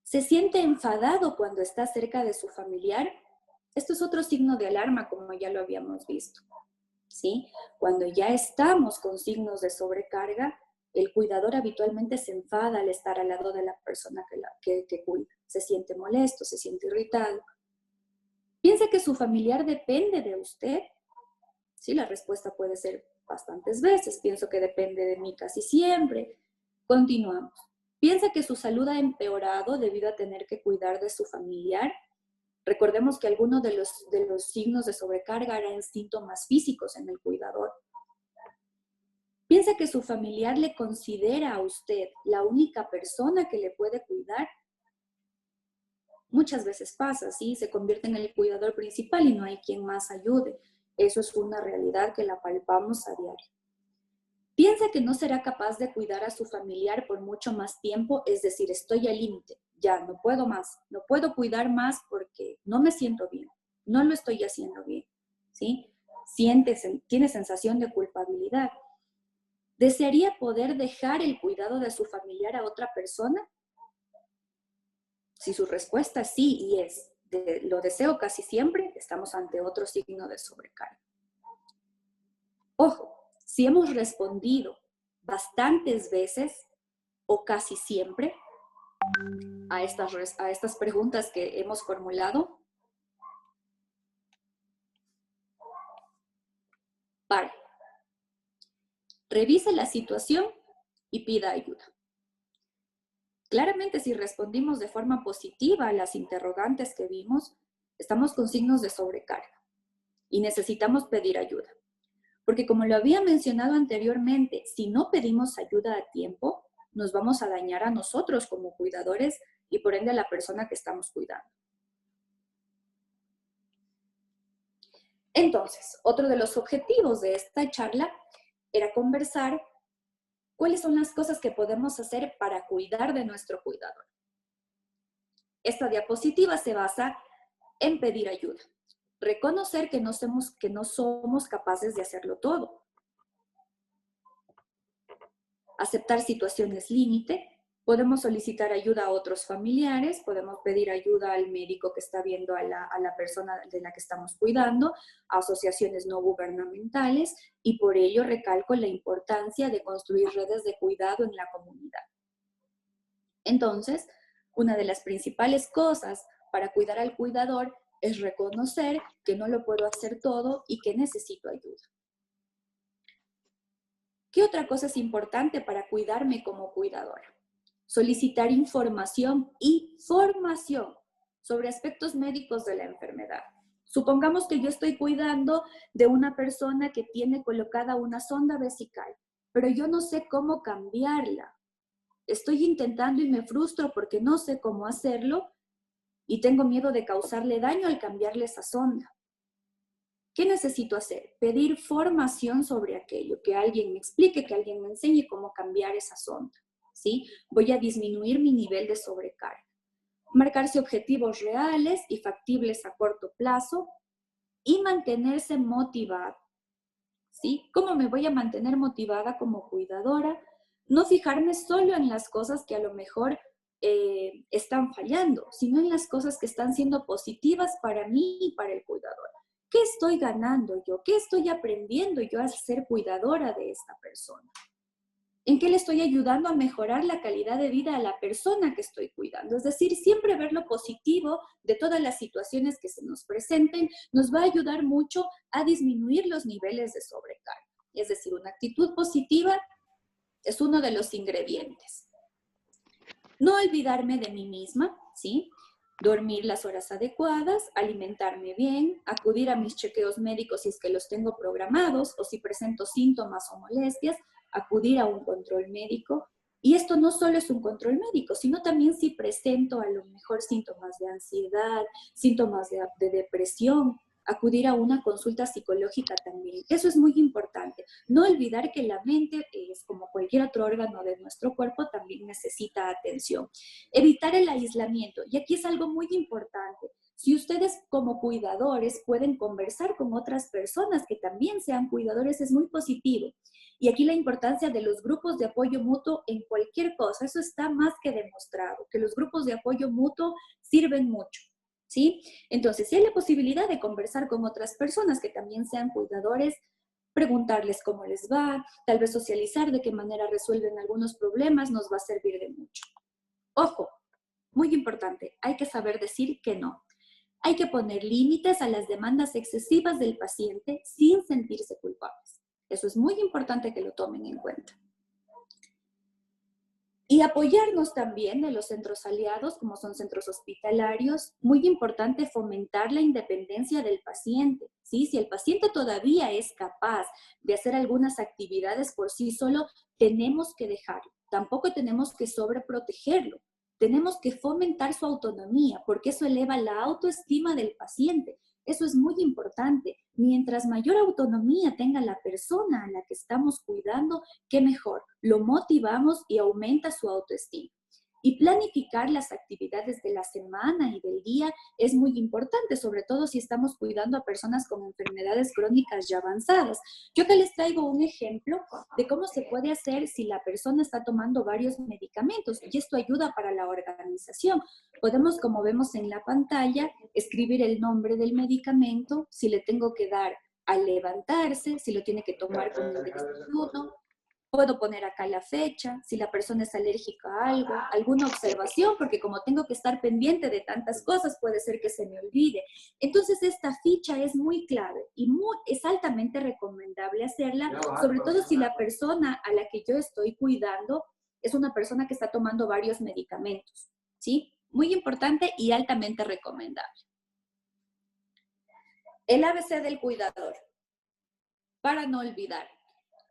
¿Se siente enfadado cuando está cerca de su familiar? Esto es otro signo de alarma, como ya lo habíamos visto, ¿sí? Cuando ya estamos con signos de sobrecarga, el cuidador habitualmente se enfada al estar al lado de la persona que cuida. Se siente molesto, se siente irritado. ¿Piensa que su familiar depende de usted? Sí, la respuesta puede ser bastantes veces. Pienso que depende de mí casi siempre. Continuamos. ¿Piensa que su salud ha empeorado debido a tener que cuidar de su familiar? Recordemos que algunos de los signos de sobrecarga eran síntomas físicos en el cuidador. ¿Piensa que su familiar le considera a usted la única persona que le puede cuidar? Muchas veces pasa, ¿sí? Se convierte en el cuidador principal y no hay quien más ayude. Eso es una realidad que la palpamos a diario. ¿Piensa que no será capaz de cuidar a su familiar por mucho más tiempo? Es decir, estoy al límite, ya no puedo más, no puedo cuidar más porque no me siento bien, no lo estoy haciendo bien, ¿sí? Tiene sensación de culpabilidad. ¿Desearía poder dejar el cuidado de su familiar a otra persona? Si su respuesta es sí y es lo deseo casi siempre, estamos ante otro signo de sobrecarga. Ojo, si hemos respondido bastantes veces o casi siempre a estas preguntas que hemos formulado, pare. Revise la situación y pida ayuda. Claramente, si respondimos de forma positiva a las interrogantes que vimos, estamos con signos de sobrecarga y necesitamos pedir ayuda. Porque como lo había mencionado anteriormente, si no pedimos ayuda a tiempo, nos vamos a dañar a nosotros como cuidadores y por ende a la persona que estamos cuidando. Entonces, otro de los objetivos de esta charla era conversar cuáles son las cosas que podemos hacer para cuidar de nuestro cuidador. Esta diapositiva se basa en pedir ayuda, reconocer que no somos capaces de hacerlo todo, aceptar situaciones límite. Podemos solicitar ayuda a otros familiares, podemos pedir ayuda al médico que está viendo a la persona de la que estamos cuidando, a asociaciones no gubernamentales, y por ello recalco la importancia de construir redes de cuidado en la comunidad. Entonces, una de las principales cosas para cuidar al cuidador es reconocer que no lo puedo hacer todo y que necesito ayuda. ¿Qué otra cosa es importante para cuidarme como cuidadora? Solicitar información y formación sobre aspectos médicos de la enfermedad. Supongamos que yo estoy cuidando de una persona que tiene colocada una sonda vesical, pero yo no sé cómo cambiarla. Estoy intentando y me frustro porque no sé cómo hacerlo y tengo miedo de causarle daño al cambiarle esa sonda. ¿Qué necesito hacer? Pedir formación sobre aquello, que alguien me explique, que alguien me enseñe cómo cambiar esa sonda. ¿Sí? Voy a disminuir mi nivel de sobrecarga. Marcarse objetivos reales y factibles a corto plazo y mantenerse motivado. ¿Sí? ¿Cómo me voy a mantener motivada como cuidadora? No fijarme solo en las cosas que a lo mejor están fallando, sino en las cosas que están siendo positivas para mí y para el cuidador. ¿Qué estoy ganando yo? ¿Qué estoy aprendiendo yo a ser cuidadora de esta persona? ¿En qué le estoy ayudando a mejorar la calidad de vida a la persona que estoy cuidando? Es decir, siempre ver lo positivo de todas las situaciones que se nos presenten nos va a ayudar mucho a disminuir los niveles de sobrecarga. Es decir, una actitud positiva es uno de los ingredientes. No olvidarme de mí misma, ¿sí? Dormir las horas adecuadas, alimentarme bien, acudir a mis chequeos médicos si es que los tengo programados o si presento síntomas o molestias, acudir a un control médico. Y esto no solo es un control médico, sino también si presento a lo mejor síntomas de ansiedad, síntomas de depresión, acudir a una consulta psicológica también. Eso es muy importante. No olvidar que la mente es como cualquier otro órgano de nuestro cuerpo, también necesita atención. Evitar el aislamiento. Y aquí es algo muy importante. Si ustedes como cuidadores pueden conversar con otras personas que también sean cuidadores, es muy positivo. Y aquí la importancia de los grupos de apoyo mutuo en cualquier cosa. Eso está más que demostrado, que los grupos de apoyo mutuo sirven mucho. ¿Sí? Entonces, si hay la posibilidad de conversar con otras personas que también sean cuidadores, preguntarles cómo les va, tal vez socializar de qué manera resuelven algunos problemas, nos va a servir de mucho. Ojo, muy importante, hay que saber decir que no. Hay que poner límites a las demandas excesivas del paciente sin sentirse culpables. Eso es muy importante que lo tomen en cuenta. Y apoyarnos también en los centros aliados, como son centros hospitalarios. Muy importante fomentar la independencia del paciente, ¿sí? Si el paciente todavía es capaz de hacer algunas actividades por sí solo, tenemos que dejarlo. Tampoco tenemos que sobreprotegerlo. Tenemos que fomentar su autonomía, porque eso eleva la autoestima del paciente. Eso es muy importante. Mientras mayor autonomía tenga la persona a la que estamos cuidando, qué mejor. Lo motivamos y aumenta su autoestima. Y planificar las actividades de la semana y del día es muy importante, sobre todo si estamos cuidando a personas con enfermedades crónicas ya avanzadas. Yo acá les traigo un ejemplo de cómo se puede hacer si la persona está tomando varios medicamentos y esto ayuda para la organización. Podemos, como vemos en la pantalla, escribir el nombre del medicamento, si le tengo que dar al levantarse, si lo tiene que tomar con el desayuno. Puedo poner acá la fecha, si la persona es alérgica a algo, alguna observación, porque como tengo que estar pendiente de tantas cosas, puede ser que se me olvide. Entonces, esta ficha es muy clave y es altamente recomendable hacerla, sobre todo si la persona a la que yo estoy cuidando es una persona que está tomando varios medicamentos, ¿sí? Muy importante y altamente recomendable. El ABC del cuidador, para no olvidar.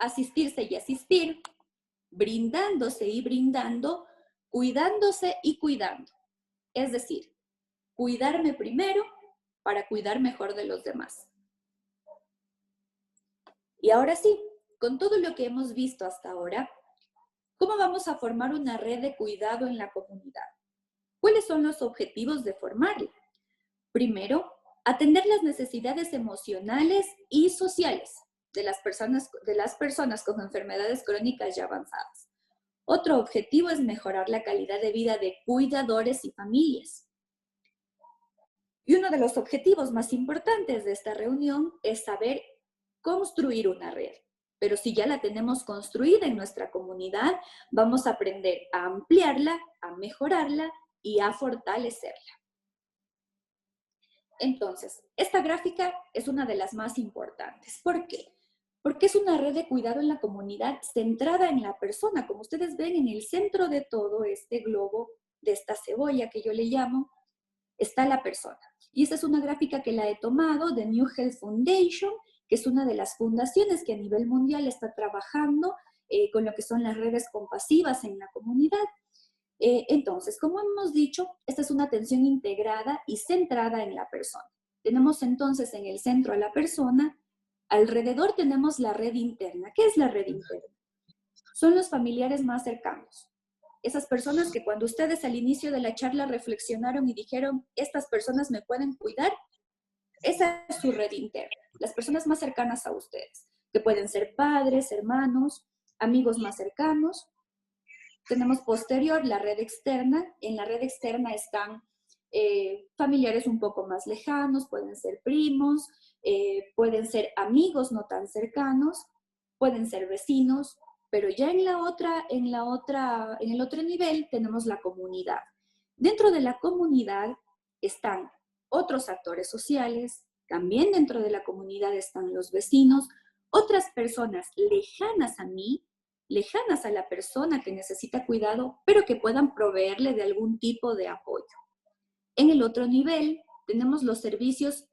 Asistirse y asistir, brindándose y brindando, cuidándose y cuidando. Es decir, cuidarme primero para cuidar mejor de los demás. Y ahora sí, con todo lo que hemos visto hasta ahora, ¿cómo vamos a formar una red de cuidado en la comunidad? ¿Cuáles son los objetivos de formarla? Primero, atender las necesidades emocionales y sociales de las personas con enfermedades crónicas ya avanzadas. Otro objetivo es mejorar la calidad de vida de cuidadores y familias. Y uno de los objetivos más importantes de esta reunión es saber construir una red. Pero si ya la tenemos construida en nuestra comunidad, vamos a aprender a ampliarla, a mejorarla y a fortalecerla. Entonces, esta gráfica es una de las más importantes. ¿Por qué? Porque es una red de cuidado en la comunidad centrada en la persona. Como ustedes ven, en el centro de todo este globo, de esta cebolla que yo le llamo, está la persona. Y esta es una gráfica que la he tomado de New Health Foundation, que es una de las fundaciones que a nivel mundial está trabajando con lo que son las redes compasivas en la comunidad. Entonces, como hemos dicho, esta es una atención integrada y centrada en la persona. Tenemos entonces en el centro a la persona, alrededor tenemos la red interna. ¿Qué es la red interna? Son los familiares más cercanos. Esas personas que cuando ustedes al inicio de la charla reflexionaron y dijeron, estas personas me pueden cuidar, esa es su red interna. Las personas más cercanas a ustedes, que pueden ser padres, hermanos, amigos más cercanos. Tenemos posterior la red externa. En la red externa están familiares un poco más lejanos, pueden ser primos, pueden ser amigos no tan cercanos, pueden ser vecinos, pero ya en el otro nivel tenemos la comunidad. Dentro de la comunidad están otros actores sociales, también dentro de la comunidad están los vecinos, otras personas lejanas a mí, lejanas a la persona que necesita cuidado, pero que puedan proveerle de algún tipo de apoyo. En el otro nivel tenemos los servicios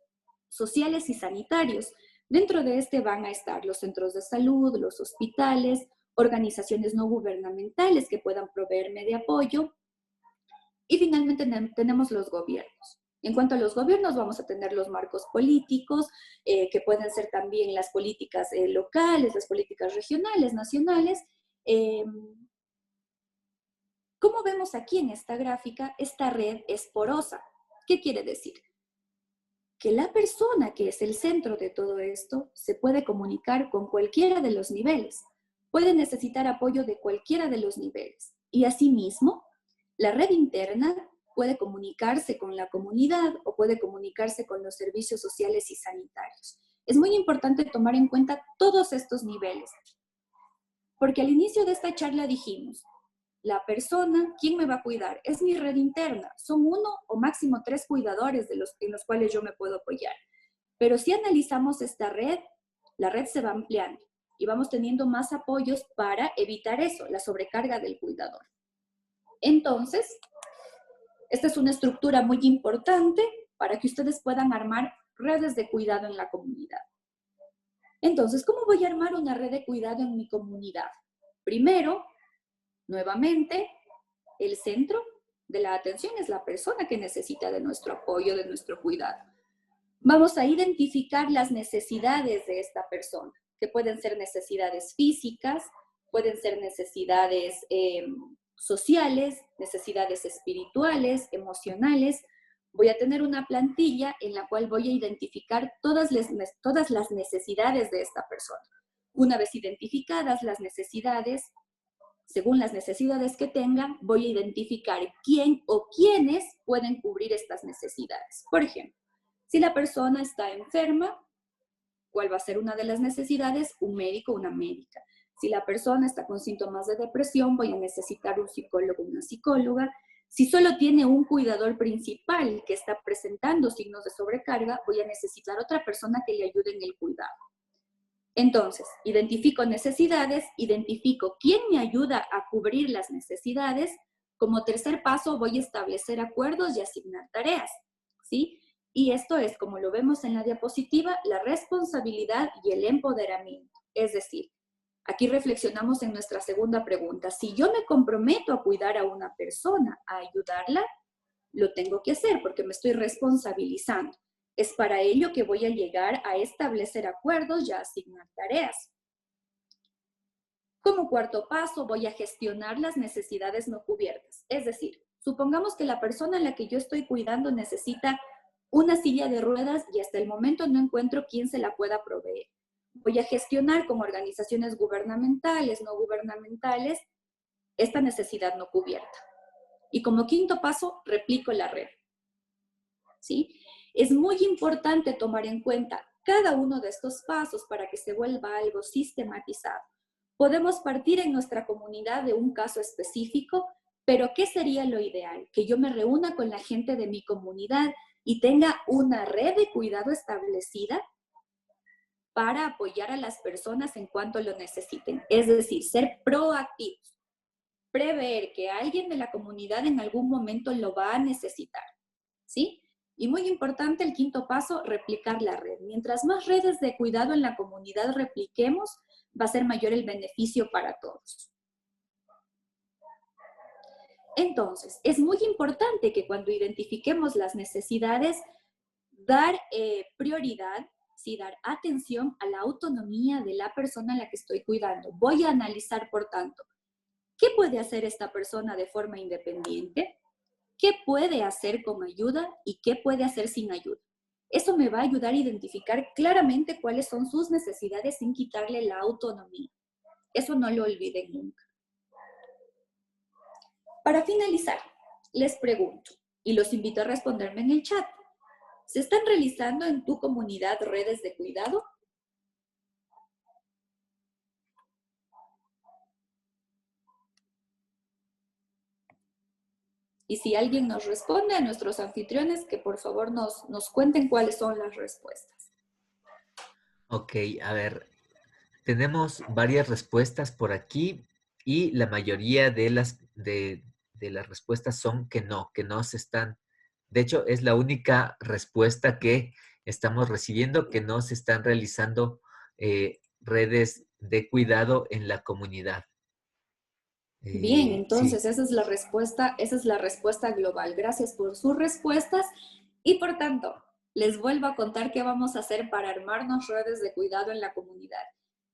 sociales y sanitarios. Dentro de este van a estar los centros de salud, los hospitales, organizaciones no gubernamentales que puedan proveerme de apoyo. Y finalmente tenemos los gobiernos. En cuanto a los gobiernos, vamos a tener los marcos políticos, que pueden ser también las políticas locales, las políticas regionales, nacionales. Como vemos aquí en esta gráfica, esta red es porosa. ¿Qué quiere decir? Que la persona que es el centro de todo esto se puede comunicar con cualquiera de los niveles, puede necesitar apoyo de cualquiera de los niveles. Y asimismo, la red interna puede comunicarse con la comunidad o puede comunicarse con los servicios sociales y sanitarios. Es muy importante tomar en cuenta todos estos niveles, porque al inicio de esta charla dijimos, la persona, ¿quién me va a cuidar? Es mi red interna. Son 1 o máximo 3 cuidadores en los cuales yo me puedo apoyar. Pero si analizamos esta red, la red se va ampliando y vamos teniendo más apoyos para evitar eso, la sobrecarga del cuidador. Entonces, esta es una estructura muy importante para que ustedes puedan armar redes de cuidado en la comunidad. Entonces, ¿cómo voy a armar una red de cuidado en mi comunidad? Primero, nuevamente, el centro de la atención es la persona que necesita de nuestro apoyo, de nuestro cuidado. Vamos a identificar las necesidades de esta persona, que pueden ser necesidades físicas, pueden ser necesidades sociales, necesidades espirituales, emocionales. Voy a tener una plantilla en la cual voy a identificar todas las necesidades de esta persona. Una vez identificadas las necesidades, según las necesidades que tenga, voy a identificar quién o quiénes pueden cubrir estas necesidades. Por ejemplo, si la persona está enferma, ¿cuál va a ser una de las necesidades? Un médico o una médica. Si la persona está con síntomas de depresión, voy a necesitar un psicólogo o una psicóloga. Si solo tiene un cuidador principal que está presentando signos de sobrecarga, voy a necesitar otra persona que le ayude en el cuidado. Entonces, identifico necesidades, identifico quién me ayuda a cubrir las necesidades. Como tercer paso, voy a establecer acuerdos y asignar tareas, ¿sí? Y esto es, como lo vemos en la diapositiva, la responsabilidad y el empoderamiento. Es decir, Aquí reflexionamos en nuestra segunda pregunta. Si yo me comprometo a cuidar a una persona, a ayudarla, lo tengo que hacer porque me estoy responsabilizando. Es para ello que voy a llegar a establecer acuerdos y a asignar tareas. Como cuarto paso, voy a gestionar las necesidades no cubiertas. Es decir, supongamos que la persona a la que yo estoy cuidando necesita una silla de ruedas y hasta el momento no encuentro quién se la pueda proveer. Voy a gestionar con organizaciones gubernamentales, no gubernamentales, esta necesidad no cubierta. Y como quinto paso, replico la red. ¿Sí? Es muy importante tomar en cuenta cada uno de estos pasos para que se vuelva algo sistematizado. Podemos partir en nuestra comunidad de un caso específico, pero ¿qué sería lo ideal? Que yo me reúna con la gente de mi comunidad y tenga una red de cuidado establecida para apoyar a las personas en cuanto lo necesiten. Es decir, ser proactivos, prever que alguien de la comunidad en algún momento lo va a necesitar, ¿sí? Y muy importante el quinto paso, replicar la red. Mientras más redes de cuidado en la comunidad repliquemos, va a ser mayor el beneficio para todos. Entonces, es muy importante que cuando identifiquemos las necesidades, dar prioridad, ¿sí? Dar atención a la autonomía de la persona a la que estoy cuidando. Voy a analizar, por tanto, ¿qué puede hacer esta persona de forma independiente? ¿Qué puede hacer con ayuda y qué puede hacer sin ayuda? Eso me va a ayudar a identificar claramente cuáles son sus necesidades sin quitarle la autonomía. Eso no lo olviden nunca. Para finalizar, les pregunto y los invito a responderme en el chat. ¿Se están realizando en tu comunidad redes de cuidado? Y si alguien nos responde, a nuestros anfitriones, que por favor nos cuenten cuáles son las respuestas. Ok, a ver, tenemos varias respuestas por aquí y la mayoría de las respuestas son que no se están. De hecho, es la única respuesta que estamos recibiendo, que no se están realizando redes de cuidado en la comunidad. Bien, entonces Sí. esa es la respuesta global. Gracias por sus respuestas y por tanto, les vuelvo a contar qué vamos a hacer para armarnos redes de cuidado en la comunidad.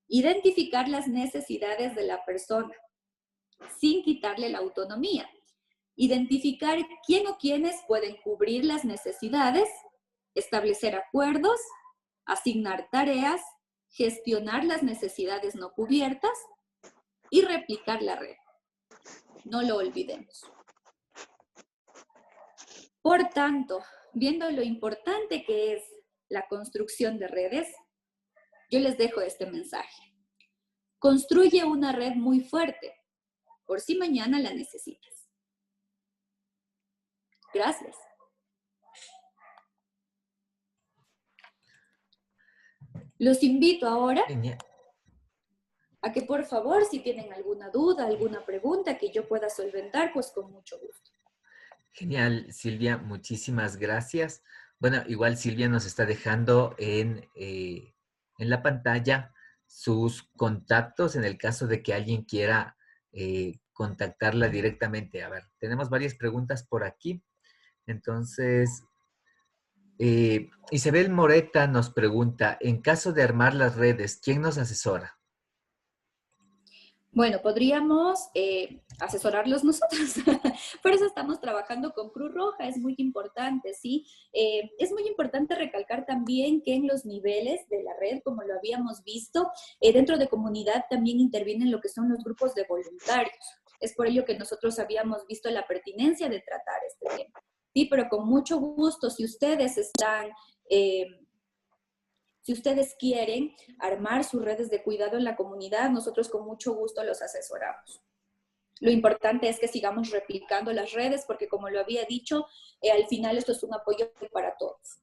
Identificar las necesidades de la persona sin quitarle la autonomía. Identificar quién o quiénes pueden cubrir las necesidades, establecer acuerdos, asignar tareas, gestionar las necesidades no cubiertas y replicar la red. No lo olvidemos. Por tanto, viendo lo importante que es la construcción de redes, yo les dejo este mensaje. Construye una red muy fuerte, por si mañana la necesitas. Gracias. Los invito ahora a que por favor, si tienen alguna duda, alguna pregunta que yo pueda solventar, pues con mucho gusto. Genial, Silvia, muchísimas gracias. Bueno, igual Silvia nos está dejando en la pantalla sus contactos en el caso de que alguien quiera contactarla directamente. A ver, tenemos varias preguntas por aquí. Entonces, Isabel Moreta nos pregunta, en caso de armar las redes, ¿quién nos asesora? Bueno, podríamos asesorarlos nosotros. Por eso estamos trabajando con Cruz Roja, es muy importante, ¿sí? Es muy importante recalcar también que en los niveles de la red, como lo habíamos visto, dentro de comunidad también intervienen lo que son los grupos de voluntarios. Es por ello que nosotros habíamos visto la pertinencia de tratar este tema. Sí, pero con mucho gusto, si ustedes están... si ustedes quieren armar sus redes de cuidado en la comunidad, nosotros con mucho gusto los asesoramos. Lo importante es que sigamos replicando las redes porque, como lo había dicho, al final esto es un apoyo para todos.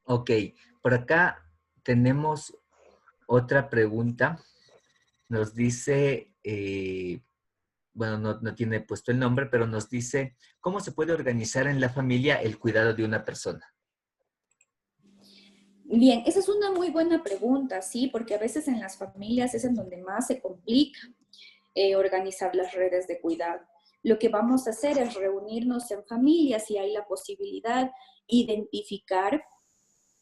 Ok, por acá tenemos otra pregunta. Nos dice, bueno, no tiene puesto el nombre, pero nos dice, ¿cómo se puede organizar en la familia el cuidado de una persona? Bien, esa es una muy buena pregunta, ¿sí? Porque a veces en las familias es en donde más se complica organizar las redes de cuidado. Lo que vamos a hacer es reunirnos en familia, si hay la posibilidad, identificar.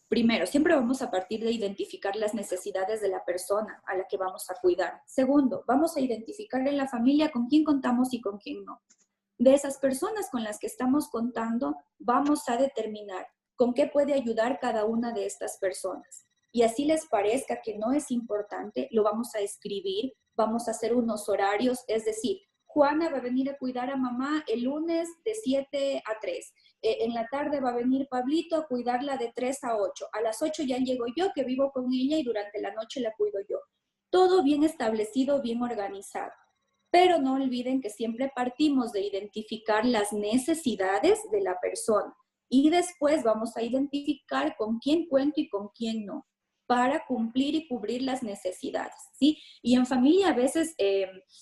Primero, siempre vamos a partir de identificar las necesidades de la persona a la que vamos a cuidar. Segundo, vamos a identificar en la familia con quién contamos y con quién no. De esas personas con las que estamos contando, vamos a determinar con qué puede ayudar cada una de estas personas. Y así les parezca que no es importante, lo vamos a escribir, vamos a hacer unos horarios, es decir, Juana va a venir a cuidar a mamá el lunes de 7 a 3. En la tarde va a venir Pablito a cuidarla de 3 a 8. A las 8 ya llego yo, que vivo con ella, y durante la noche la cuido yo. Todo bien establecido, bien organizado. Pero no olviden que siempre partimos de identificar las necesidades de la persona y después vamos a identificar con quién cuento y con quién no, para cumplir y cubrir las necesidades, ¿sí? Y en familia a veces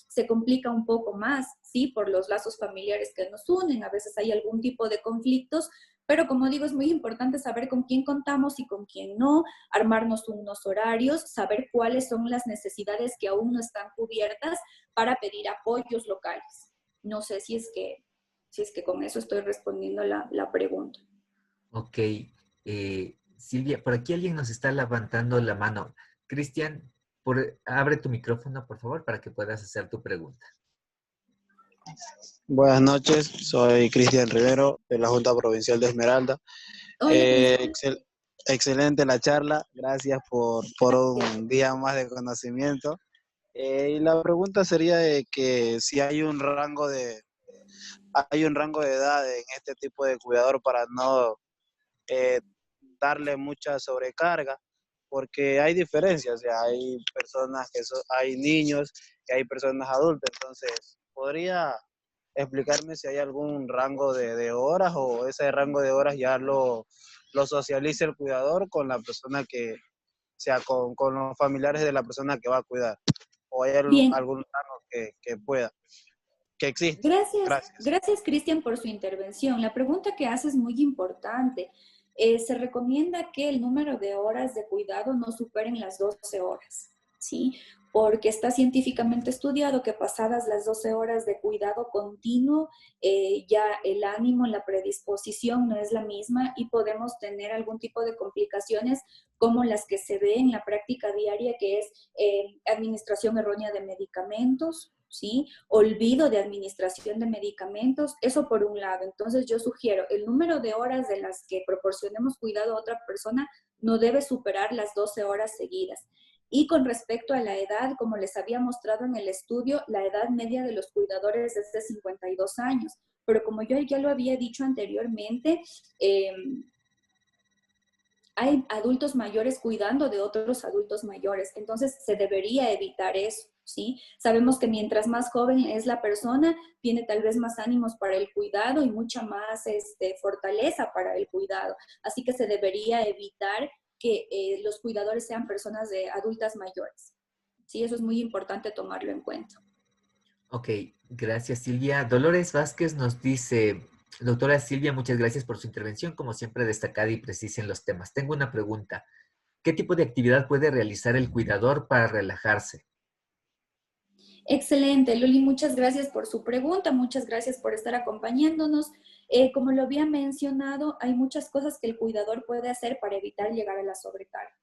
se complica un poco más, ¿sí? Por los lazos familiares que nos unen, a veces hay algún tipo de conflictos, pero como digo, es muy importante saber con quién contamos y con quién no, armarnos unos horarios, saber cuáles son las necesidades que aún no están cubiertas para pedir apoyos locales. No sé si es que con eso estoy respondiendo la pregunta. Ok. Silvia, por aquí alguien nos está levantando la mano. Cristian, abre tu micrófono, por favor, para que puedas hacer tu pregunta. Buenas noches, soy Cristian Rivero de la Junta Provincial de Esmeralda. Hola, Excelente la charla, gracias por un día más de conocimiento. Y la pregunta sería de que si hay un rango de edad en este tipo de cuidador para no eh, darle mucha sobrecarga, porque hay diferencias, o sea, hay personas hay niños y hay personas adultas, entonces podría explicarme si hay algún rango de horas o ese rango de horas ya lo socializa el cuidador con la persona que, o sea, con los familiares de la persona que va a cuidar. O hay bien. algún rango que pueda, que existe. Gracias, Gracias. gracias Cristian por su intervención. La pregunta que hace es muy importante. Se recomienda que el número de horas de cuidado no superen las 12 horas, ¿sí? Porque está científicamente estudiado que pasadas las 12 horas de cuidado continuo, ya el ánimo, la predisposición no es la misma y podemos tener algún tipo de complicaciones como las que se ve en la práctica diaria, que es administración errónea de medicamentos, ¿sí? Olvido de administración de medicamentos, eso por un lado. Entonces yo sugiero, el número de horas de las que proporcionemos cuidado a otra persona no debe superar las 12 horas seguidas. Y con respecto a la edad, como les había mostrado en el estudio, la edad media de los cuidadores es de 52 años. Pero como yo ya lo había dicho anteriormente, hay adultos mayores cuidando de otros adultos mayores, entonces se debería evitar eso, ¿sí? Sabemos que mientras más joven es la persona, tiene tal vez más ánimos para el cuidado y mucha más fortaleza para el cuidado, así que se debería evitar que los cuidadores sean personas de adultas mayores, ¿sí? Eso es muy importante tomarlo en cuenta. Ok, gracias Silvia. Dolores Vázquez nos dice, doctora Silvia, muchas gracias por su intervención, como siempre destacada y precisa en los temas. Tengo una pregunta. ¿Qué tipo de actividad puede realizar el cuidador para relajarse? Excelente, Luli, muchas gracias por su pregunta, muchas gracias por estar acompañándonos. Como lo había mencionado, hay muchas cosas que el cuidador puede hacer para evitar llegar a la sobrecarga.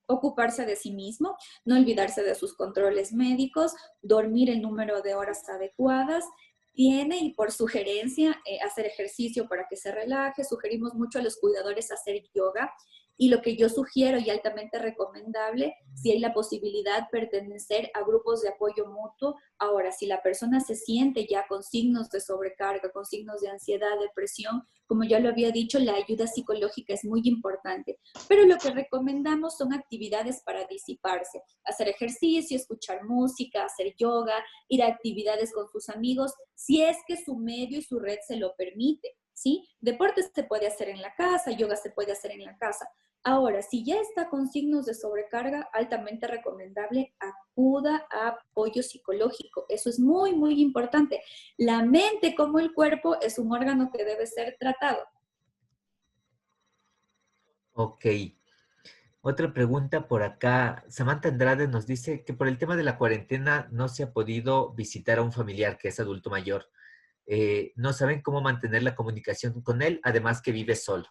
Ocuparse de sí mismo, no olvidarse de sus controles médicos, dormir el número de horas adecuadas, tiene y por sugerencia hacer ejercicio para que se relaje. Sugerimos mucho a los cuidadores hacer yoga. Y lo que yo sugiero y altamente recomendable, si hay la posibilidad, pertenecer a grupos de apoyo mutuo. Ahora, si la persona se siente ya con signos de sobrecarga, con signos de ansiedad, depresión, como ya lo había dicho, la ayuda psicológica es muy importante. Pero lo que recomendamos son actividades para disiparse. Hacer ejercicio, escuchar música, hacer yoga, ir a actividades con sus amigos, si es que su medio y su red se lo permite, ¿sí? Deportes se puede hacer en la casa, yoga se puede hacer en la casa. Ahora, si ya está con signos de sobrecarga, altamente recomendable, acuda a apoyo psicológico. Eso es muy, muy importante. La mente, como el cuerpo, es un órgano que debe ser tratado. Ok. Otra pregunta por acá. Samantha Andrade nos dice que por el tema de la cuarentena no se ha podido visitar a un familiar que es adulto mayor. No saben cómo mantener la comunicación con él, además que vive solo.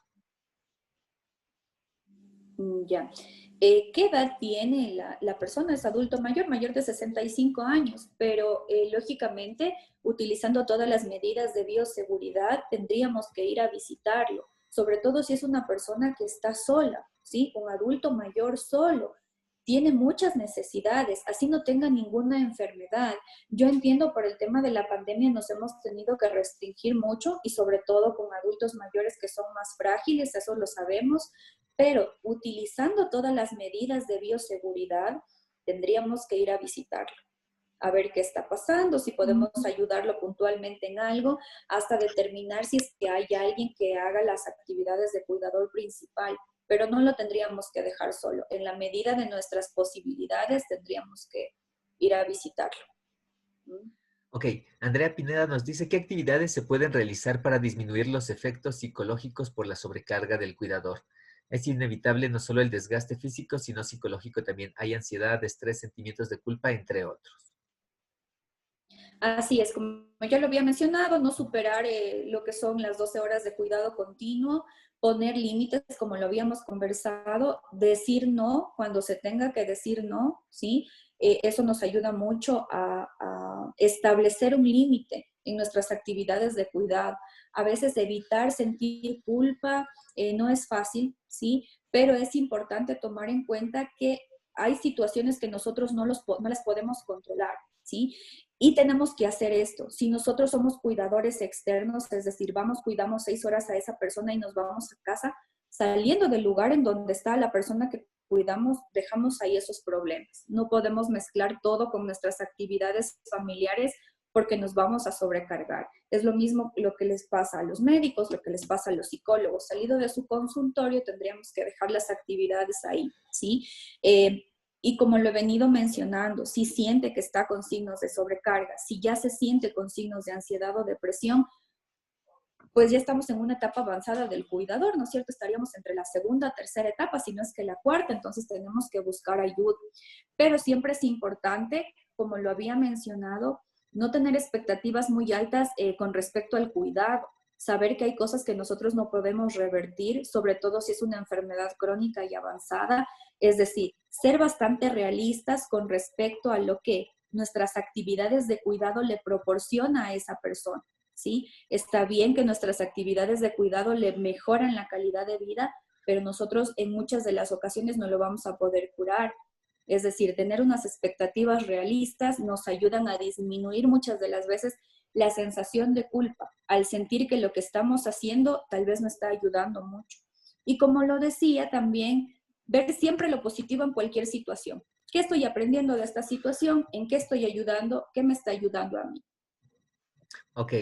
Ya. ¿Qué edad tiene la persona? Es adulto mayor, mayor de 65 años, pero lógicamente, utilizando todas las medidas de bioseguridad, tendríamos que ir a visitarlo, sobre todo si es una persona que está sola, ¿sí? Un adulto mayor solo. Tiene muchas necesidades, así no tenga ninguna enfermedad. Yo entiendo por el tema de la pandemia nos hemos tenido que restringir mucho y sobre todo con adultos mayores que son más frágiles, eso lo sabemos, pero utilizando todas las medidas de bioseguridad, tendríamos que ir a visitarlo, a ver qué está pasando, si podemos ayudarlo puntualmente en algo, hasta determinar si es que hay alguien que haga las actividades de cuidador principal, pero no lo tendríamos que dejar solo. En la medida de nuestras posibilidades, tendríamos que ir a visitarlo. Ok, Andrea Pineda nos dice, ¿qué actividades se pueden realizar para disminuir los efectos psicológicos por la sobrecarga del cuidador? Es inevitable no solo el desgaste físico, sino psicológico también. Hay ansiedad, estrés, sentimientos de culpa, entre otros. Así es, como ya lo había mencionado, no superar lo que son las 12 horas de cuidado continuo, poner límites, como lo habíamos conversado, decir no cuando se tenga que decir no, ¿sí? Eso nos ayuda mucho a establecer un límite en nuestras actividades de cuidado. A veces evitar sentir culpa no es fácil, ¿sí? Pero es importante tomar en cuenta que hay situaciones que nosotros no las podemos controlar, ¿sí? Y tenemos que hacer esto. Si nosotros somos cuidadores externos, es decir, cuidamos 6 horas a esa persona y nos vamos a casa, saliendo del lugar en donde está la persona que cuidamos, dejamos ahí esos problemas. No podemos mezclar todo con nuestras actividades familiares porque nos vamos a sobrecargar. Es lo mismo lo que les pasa a los médicos, lo que les pasa a los psicólogos. Salido de su consultorio, tendríamos que dejar las actividades ahí, ¿sí? Y como lo he venido mencionando, si siente que está con signos de sobrecarga, si ya se siente con signos de ansiedad o depresión, pues ya estamos en una etapa avanzada del cuidador, ¿no es cierto? Estaríamos entre la segunda, tercera etapa, si no es que la cuarta, entonces tenemos que buscar ayuda. Pero siempre es importante, como lo había mencionado, no tener expectativas muy altas con respecto al cuidado. Saber que hay cosas que nosotros no podemos revertir, sobre todo si es una enfermedad crónica y avanzada. Es decir, ser bastante realistas con respecto a lo que nuestras actividades de cuidado le proporciona a esa persona, ¿sí? Está bien que nuestras actividades de cuidado le mejoran la calidad de vida, pero nosotros en muchas de las ocasiones no lo vamos a poder curar. Es decir, tener unas expectativas realistas nos ayudan a disminuir muchas de las veces la sensación de culpa, al sentir que lo que estamos haciendo tal vez no está ayudando mucho. Y como lo decía también, ver siempre lo positivo en cualquier situación. ¿Qué estoy aprendiendo de esta situación? ¿En qué estoy ayudando? ¿Qué me está ayudando a mí? Ok.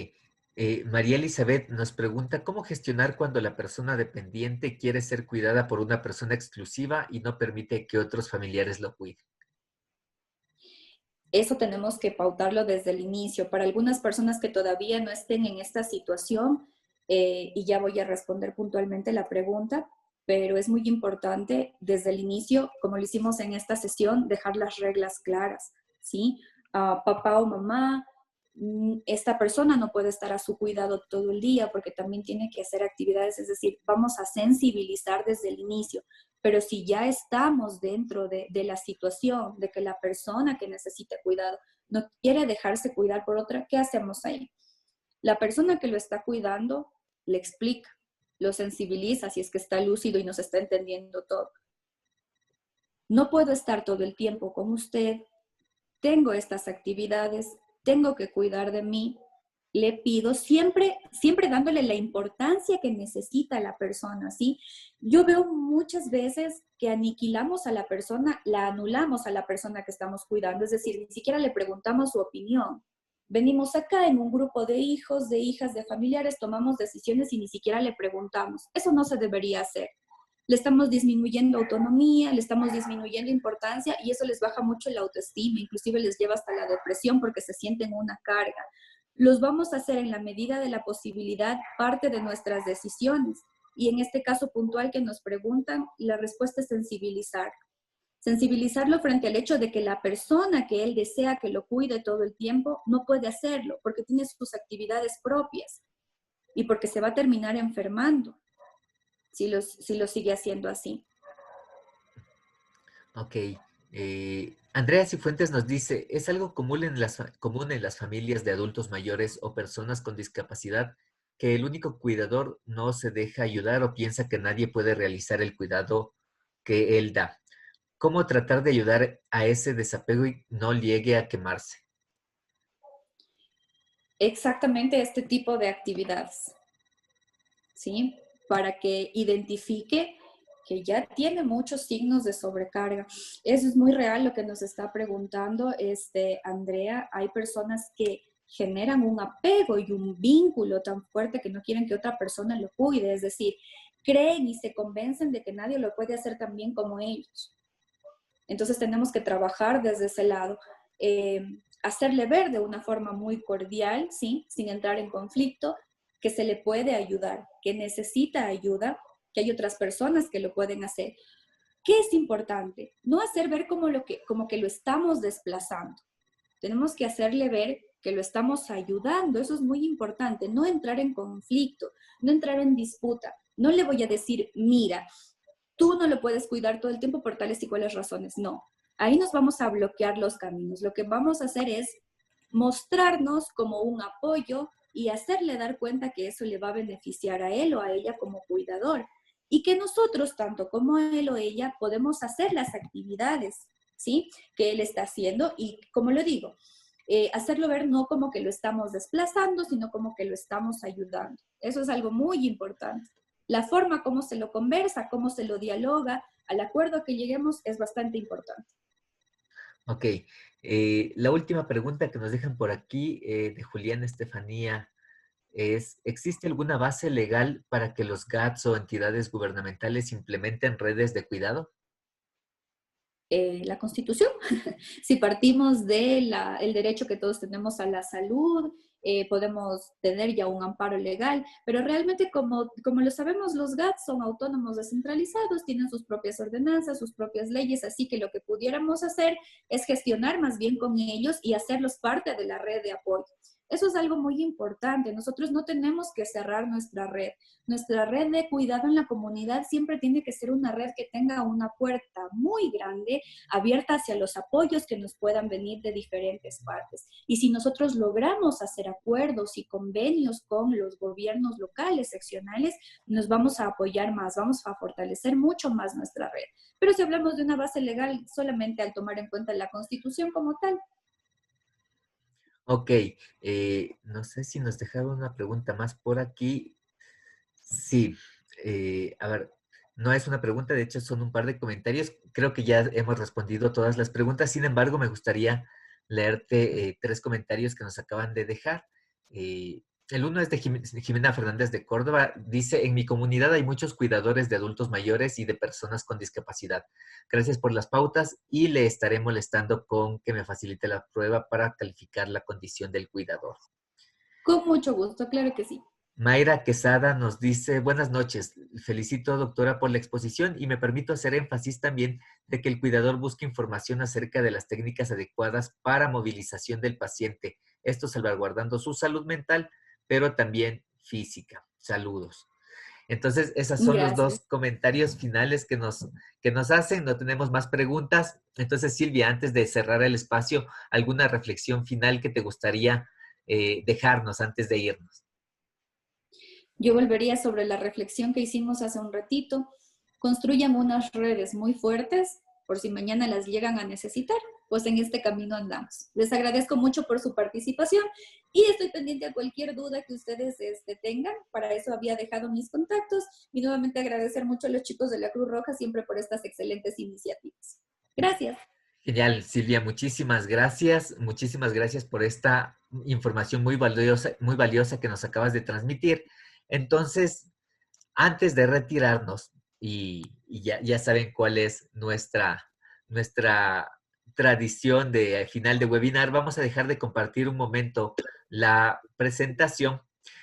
María Elizabeth nos pregunta, ¿cómo gestionar cuando la persona dependiente quiere ser cuidada por una persona exclusiva y no permite que otros familiares lo cuiden? Eso tenemos que pautarlo desde el inicio. Para algunas personas que todavía no estén en esta situación, y ya voy a responder puntualmente la pregunta, pero es muy importante desde el inicio, como lo hicimos en esta sesión, dejar las reglas claras, ¿sí? Papá o mamá, esta persona no puede estar a su cuidado todo el día porque también tiene que hacer actividades, es decir, vamos a sensibilizar desde el inicio. Pero si ya estamos dentro de la situación de que la persona que necesita cuidado no quiere dejarse cuidar por otra, ¿qué hacemos ahí? La persona que lo está cuidando le explica, lo sensibiliza si es que está lúcido y nos está entendiendo todo. No puedo estar todo el tiempo con usted, tengo estas actividades, tengo que cuidar de mí. Le pido siempre dándole la importancia que necesita la persona, ¿sí? Yo veo muchas veces que aniquilamos a la persona, la anulamos a la persona que estamos cuidando, es decir, ni siquiera le preguntamos su opinión. Venimos acá en un grupo de hijos, de hijas, de familiares, tomamos decisiones y ni siquiera le preguntamos. Eso no se debería hacer. Le estamos disminuyendo autonomía, le estamos disminuyendo importancia y eso les baja mucho la autoestima, inclusive les lleva hasta la depresión porque se sienten una carga. Los vamos a hacer en la medida de la posibilidad parte de nuestras decisiones, Y en este caso puntual que nos preguntan, la respuesta es sensibilizar. Sensibilizarlo frente al hecho de que la persona que él desea que lo cuide todo el tiempo no puede hacerlo porque tiene sus actividades propias y porque se va a terminar enfermando si lo sigue haciendo así. Ok. Andrea Cifuentes nos dice, ¿es algo común en las familias de adultos mayores o personas con discapacidad que el único cuidador no se deja ayudar o piensa que nadie puede realizar el cuidado que él da? ¿Cómo tratar de ayudar a ese desapego y no llegue a quemarse? Exactamente este tipo de actividades, ¿sí? Para que identifique que ya tiene muchos signos de sobrecarga. Eso es muy real lo que nos está preguntando Andrea. Hay personas que generan un apego y un vínculo tan fuerte que no quieren que otra persona lo cuide, es decir, creen y se convencen de que nadie lo puede hacer tan bien como ellos. Entonces tenemos que trabajar desde ese lado, hacerle ver de una forma muy cordial, ¿sí? Sin entrar en conflicto, que se le puede ayudar, que necesita ayuda, que hay otras personas que lo pueden hacer. ¿Qué es importante? No hacer ver como que lo estamos desplazando. Tenemos que hacerle ver que lo estamos ayudando. Eso es muy importante. No entrar en conflicto, no entrar en disputa. No le voy a decir, mira, tú no lo puedes cuidar todo el tiempo por tales y cuales razones. No, ahí nos vamos a bloquear los caminos. Lo que vamos a hacer es mostrarnos como un apoyo y hacerle dar cuenta que eso le va a beneficiar a él o a ella como cuidador. Y que nosotros, tanto como él o ella, podemos hacer las actividades, ¿sí? Que él está haciendo y, como lo digo, hacerlo ver no como que lo estamos desplazando, sino como que lo estamos ayudando. Eso es algo muy importante. La forma como se lo conversa, cómo se lo dialoga, al acuerdo que lleguemos es bastante importante. Ok. La última pregunta que nos dejan por aquí de Julián Estefanía es, ¿existe alguna base legal para que los GATS o entidades gubernamentales implementen redes de cuidado? La Constitución. Si partimos del derecho que todos tenemos a la salud, podemos tener ya un amparo legal, pero realmente como lo sabemos, los GATS son autónomos descentralizados, tienen sus propias ordenanzas, sus propias leyes, así que lo que pudiéramos hacer es gestionar más bien con ellos y hacerlos parte de la red de apoyo. Eso es algo muy importante. Nosotros no tenemos que cerrar nuestra red. Nuestra red de cuidado en la comunidad siempre tiene que ser una red que tenga una puerta muy grande abierta hacia los apoyos que nos puedan venir de diferentes partes. Y si nosotros logramos hacer acuerdos y convenios con los gobiernos locales, seccionales, nos vamos a apoyar más, vamos a fortalecer mucho más nuestra red. Pero si hablamos de una base legal, solamente al tomar en cuenta la Constitución como tal. Ok. No sé si nos dejaron una pregunta más por aquí. Sí. A ver, no es una pregunta, de hecho son un par de comentarios. Creo que ya hemos respondido todas las preguntas. Sin embargo, me gustaría leerte 3 comentarios que nos acaban de dejar. El uno es de Jimena Fernández de Córdoba. Dice, en mi comunidad hay muchos cuidadores de adultos mayores y de personas con discapacidad. Gracias por las pautas y le estaré molestando con que me facilite la prueba para calificar la condición del cuidador. Con mucho gusto, claro que sí. Mayra Quesada nos dice, buenas noches, felicito doctora por la exposición y me permito hacer énfasis también de que el cuidador busque información acerca de las técnicas adecuadas para movilización del paciente, esto salvaguardando su salud mental, pero también física. Saludos. Entonces, esos son los 2 Gracias. comentarios finales que nos hacen, no tenemos más preguntas. Entonces, Silvia, antes de cerrar el espacio, ¿alguna reflexión final que te gustaría dejarnos antes de irnos? Yo volvería sobre la reflexión que hicimos hace un ratito. Construyan unas redes muy fuertes por si mañana las llegan a necesitar, pues en este camino andamos. Les agradezco mucho por su participación y estoy pendiente a cualquier duda que ustedes tengan. Para eso había dejado mis contactos y nuevamente agradecer mucho a los chicos de la Cruz Roja siempre por estas excelentes iniciativas. Gracias. Genial, Silvia, muchísimas gracias. Muchísimas gracias por esta información muy valiosa que nos acabas de transmitir. Entonces, antes de retirarnos, y ya saben cuál es nuestra tradición de final de webinar, vamos a dejar de compartir un momento la presentación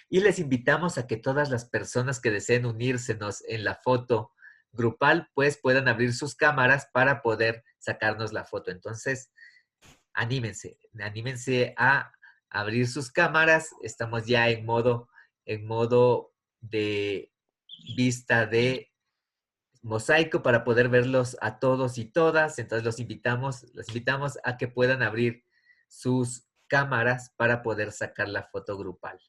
Y les invitamos a que todas las personas que deseen unírsenos en la foto grupal, pues puedan abrir sus cámaras para poder sacarnos la foto. Entonces, anímense a abrir sus cámaras. Estamos ya en modo de vista de mosaico para poder verlos a todos y todas. Entonces los invitamos a que puedan abrir sus cámaras para poder sacar la foto grupal.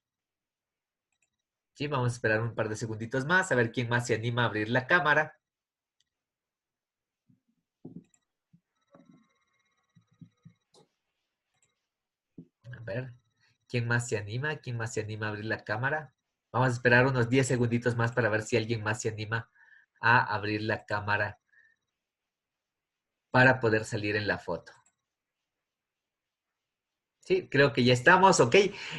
Sí, vamos a esperar un par de segunditos más a ver quién más se anima a abrir la cámara. A ver, ¿quién más se anima? ¿Quién más se anima a abrir la cámara? Vamos a esperar unos 10 segunditos más para ver si alguien más se anima a abrir la cámara para poder salir en la foto. Sí, creo que ya estamos, ok.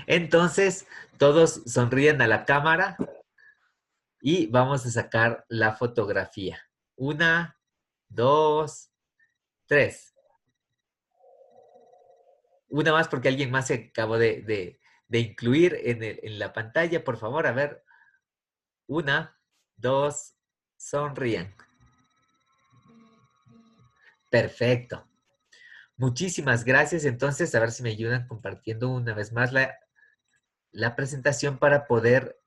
Entonces, todos sonríen a la cámara y vamos a sacar la fotografía. 1, 2, 3. Una más porque alguien más se acabó de incluir en la pantalla. Por favor, a ver. 1, 2, sonrían. Perfecto. Muchísimas gracias. Entonces, a ver si me ayudan compartiendo una vez más la presentación para poder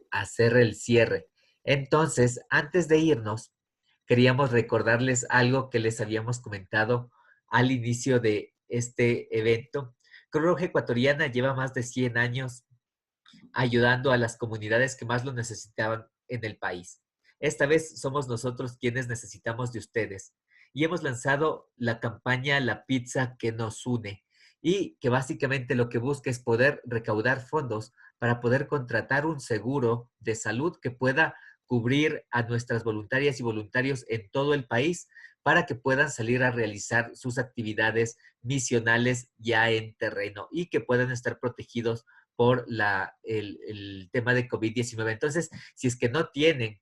hacer el cierre. Entonces, antes de irnos, queríamos recordarles algo que les habíamos comentado al inicio de este evento. Cruz Roja Ecuatoriana lleva más de 100 años ayudando a las comunidades que más lo necesitaban en el país. Esta vez somos nosotros quienes necesitamos de ustedes. Y hemos lanzado la campaña La Pizza que nos une y que básicamente lo que busca es poder recaudar fondos para poder contratar un seguro de salud que pueda cubrir a nuestras voluntarias y voluntarios en todo el país para que puedan salir a realizar sus actividades misionales ya en terreno y que puedan estar protegidos por el tema de COVID-19. Entonces, si es que no tienen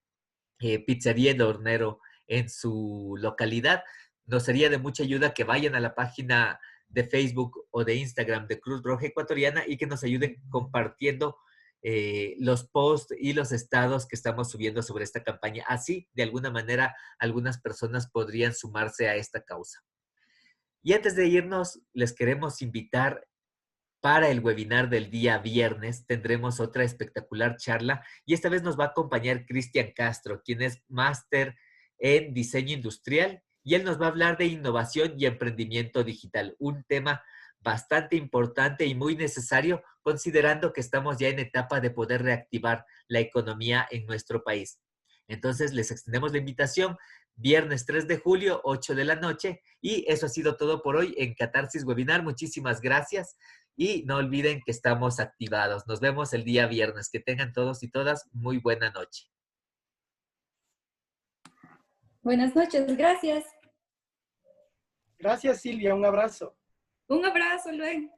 Pizzería El Hornero en su localidad, nos sería de mucha ayuda que vayan a la página de Facebook o de Instagram de Cruz Roja Ecuatoriana y que nos ayuden compartiendo los posts y los estados que estamos subiendo sobre esta campaña. Así, de alguna manera, algunas personas podrían sumarse a esta causa. Y antes de irnos, les queremos invitar para el webinar del día viernes. Tendremos otra espectacular charla y esta vez nos va a acompañar Cristian Castro, quien es máster en diseño industrial y él nos va a hablar de innovación y emprendimiento digital, un tema bastante importante y muy necesario considerando que estamos ya en etapa de poder reactivar la economía en nuestro país. Entonces les extendemos la invitación. Viernes 3 de julio, 8 de la noche. Y eso ha sido todo por hoy en Catarsis Webinar. Muchísimas gracias. Y no olviden que estamos activados. Nos vemos el día viernes. Que tengan todos y todas muy buena noche. Buenas noches, gracias. Gracias, Silvia. Un abrazo. Un abrazo, Luen.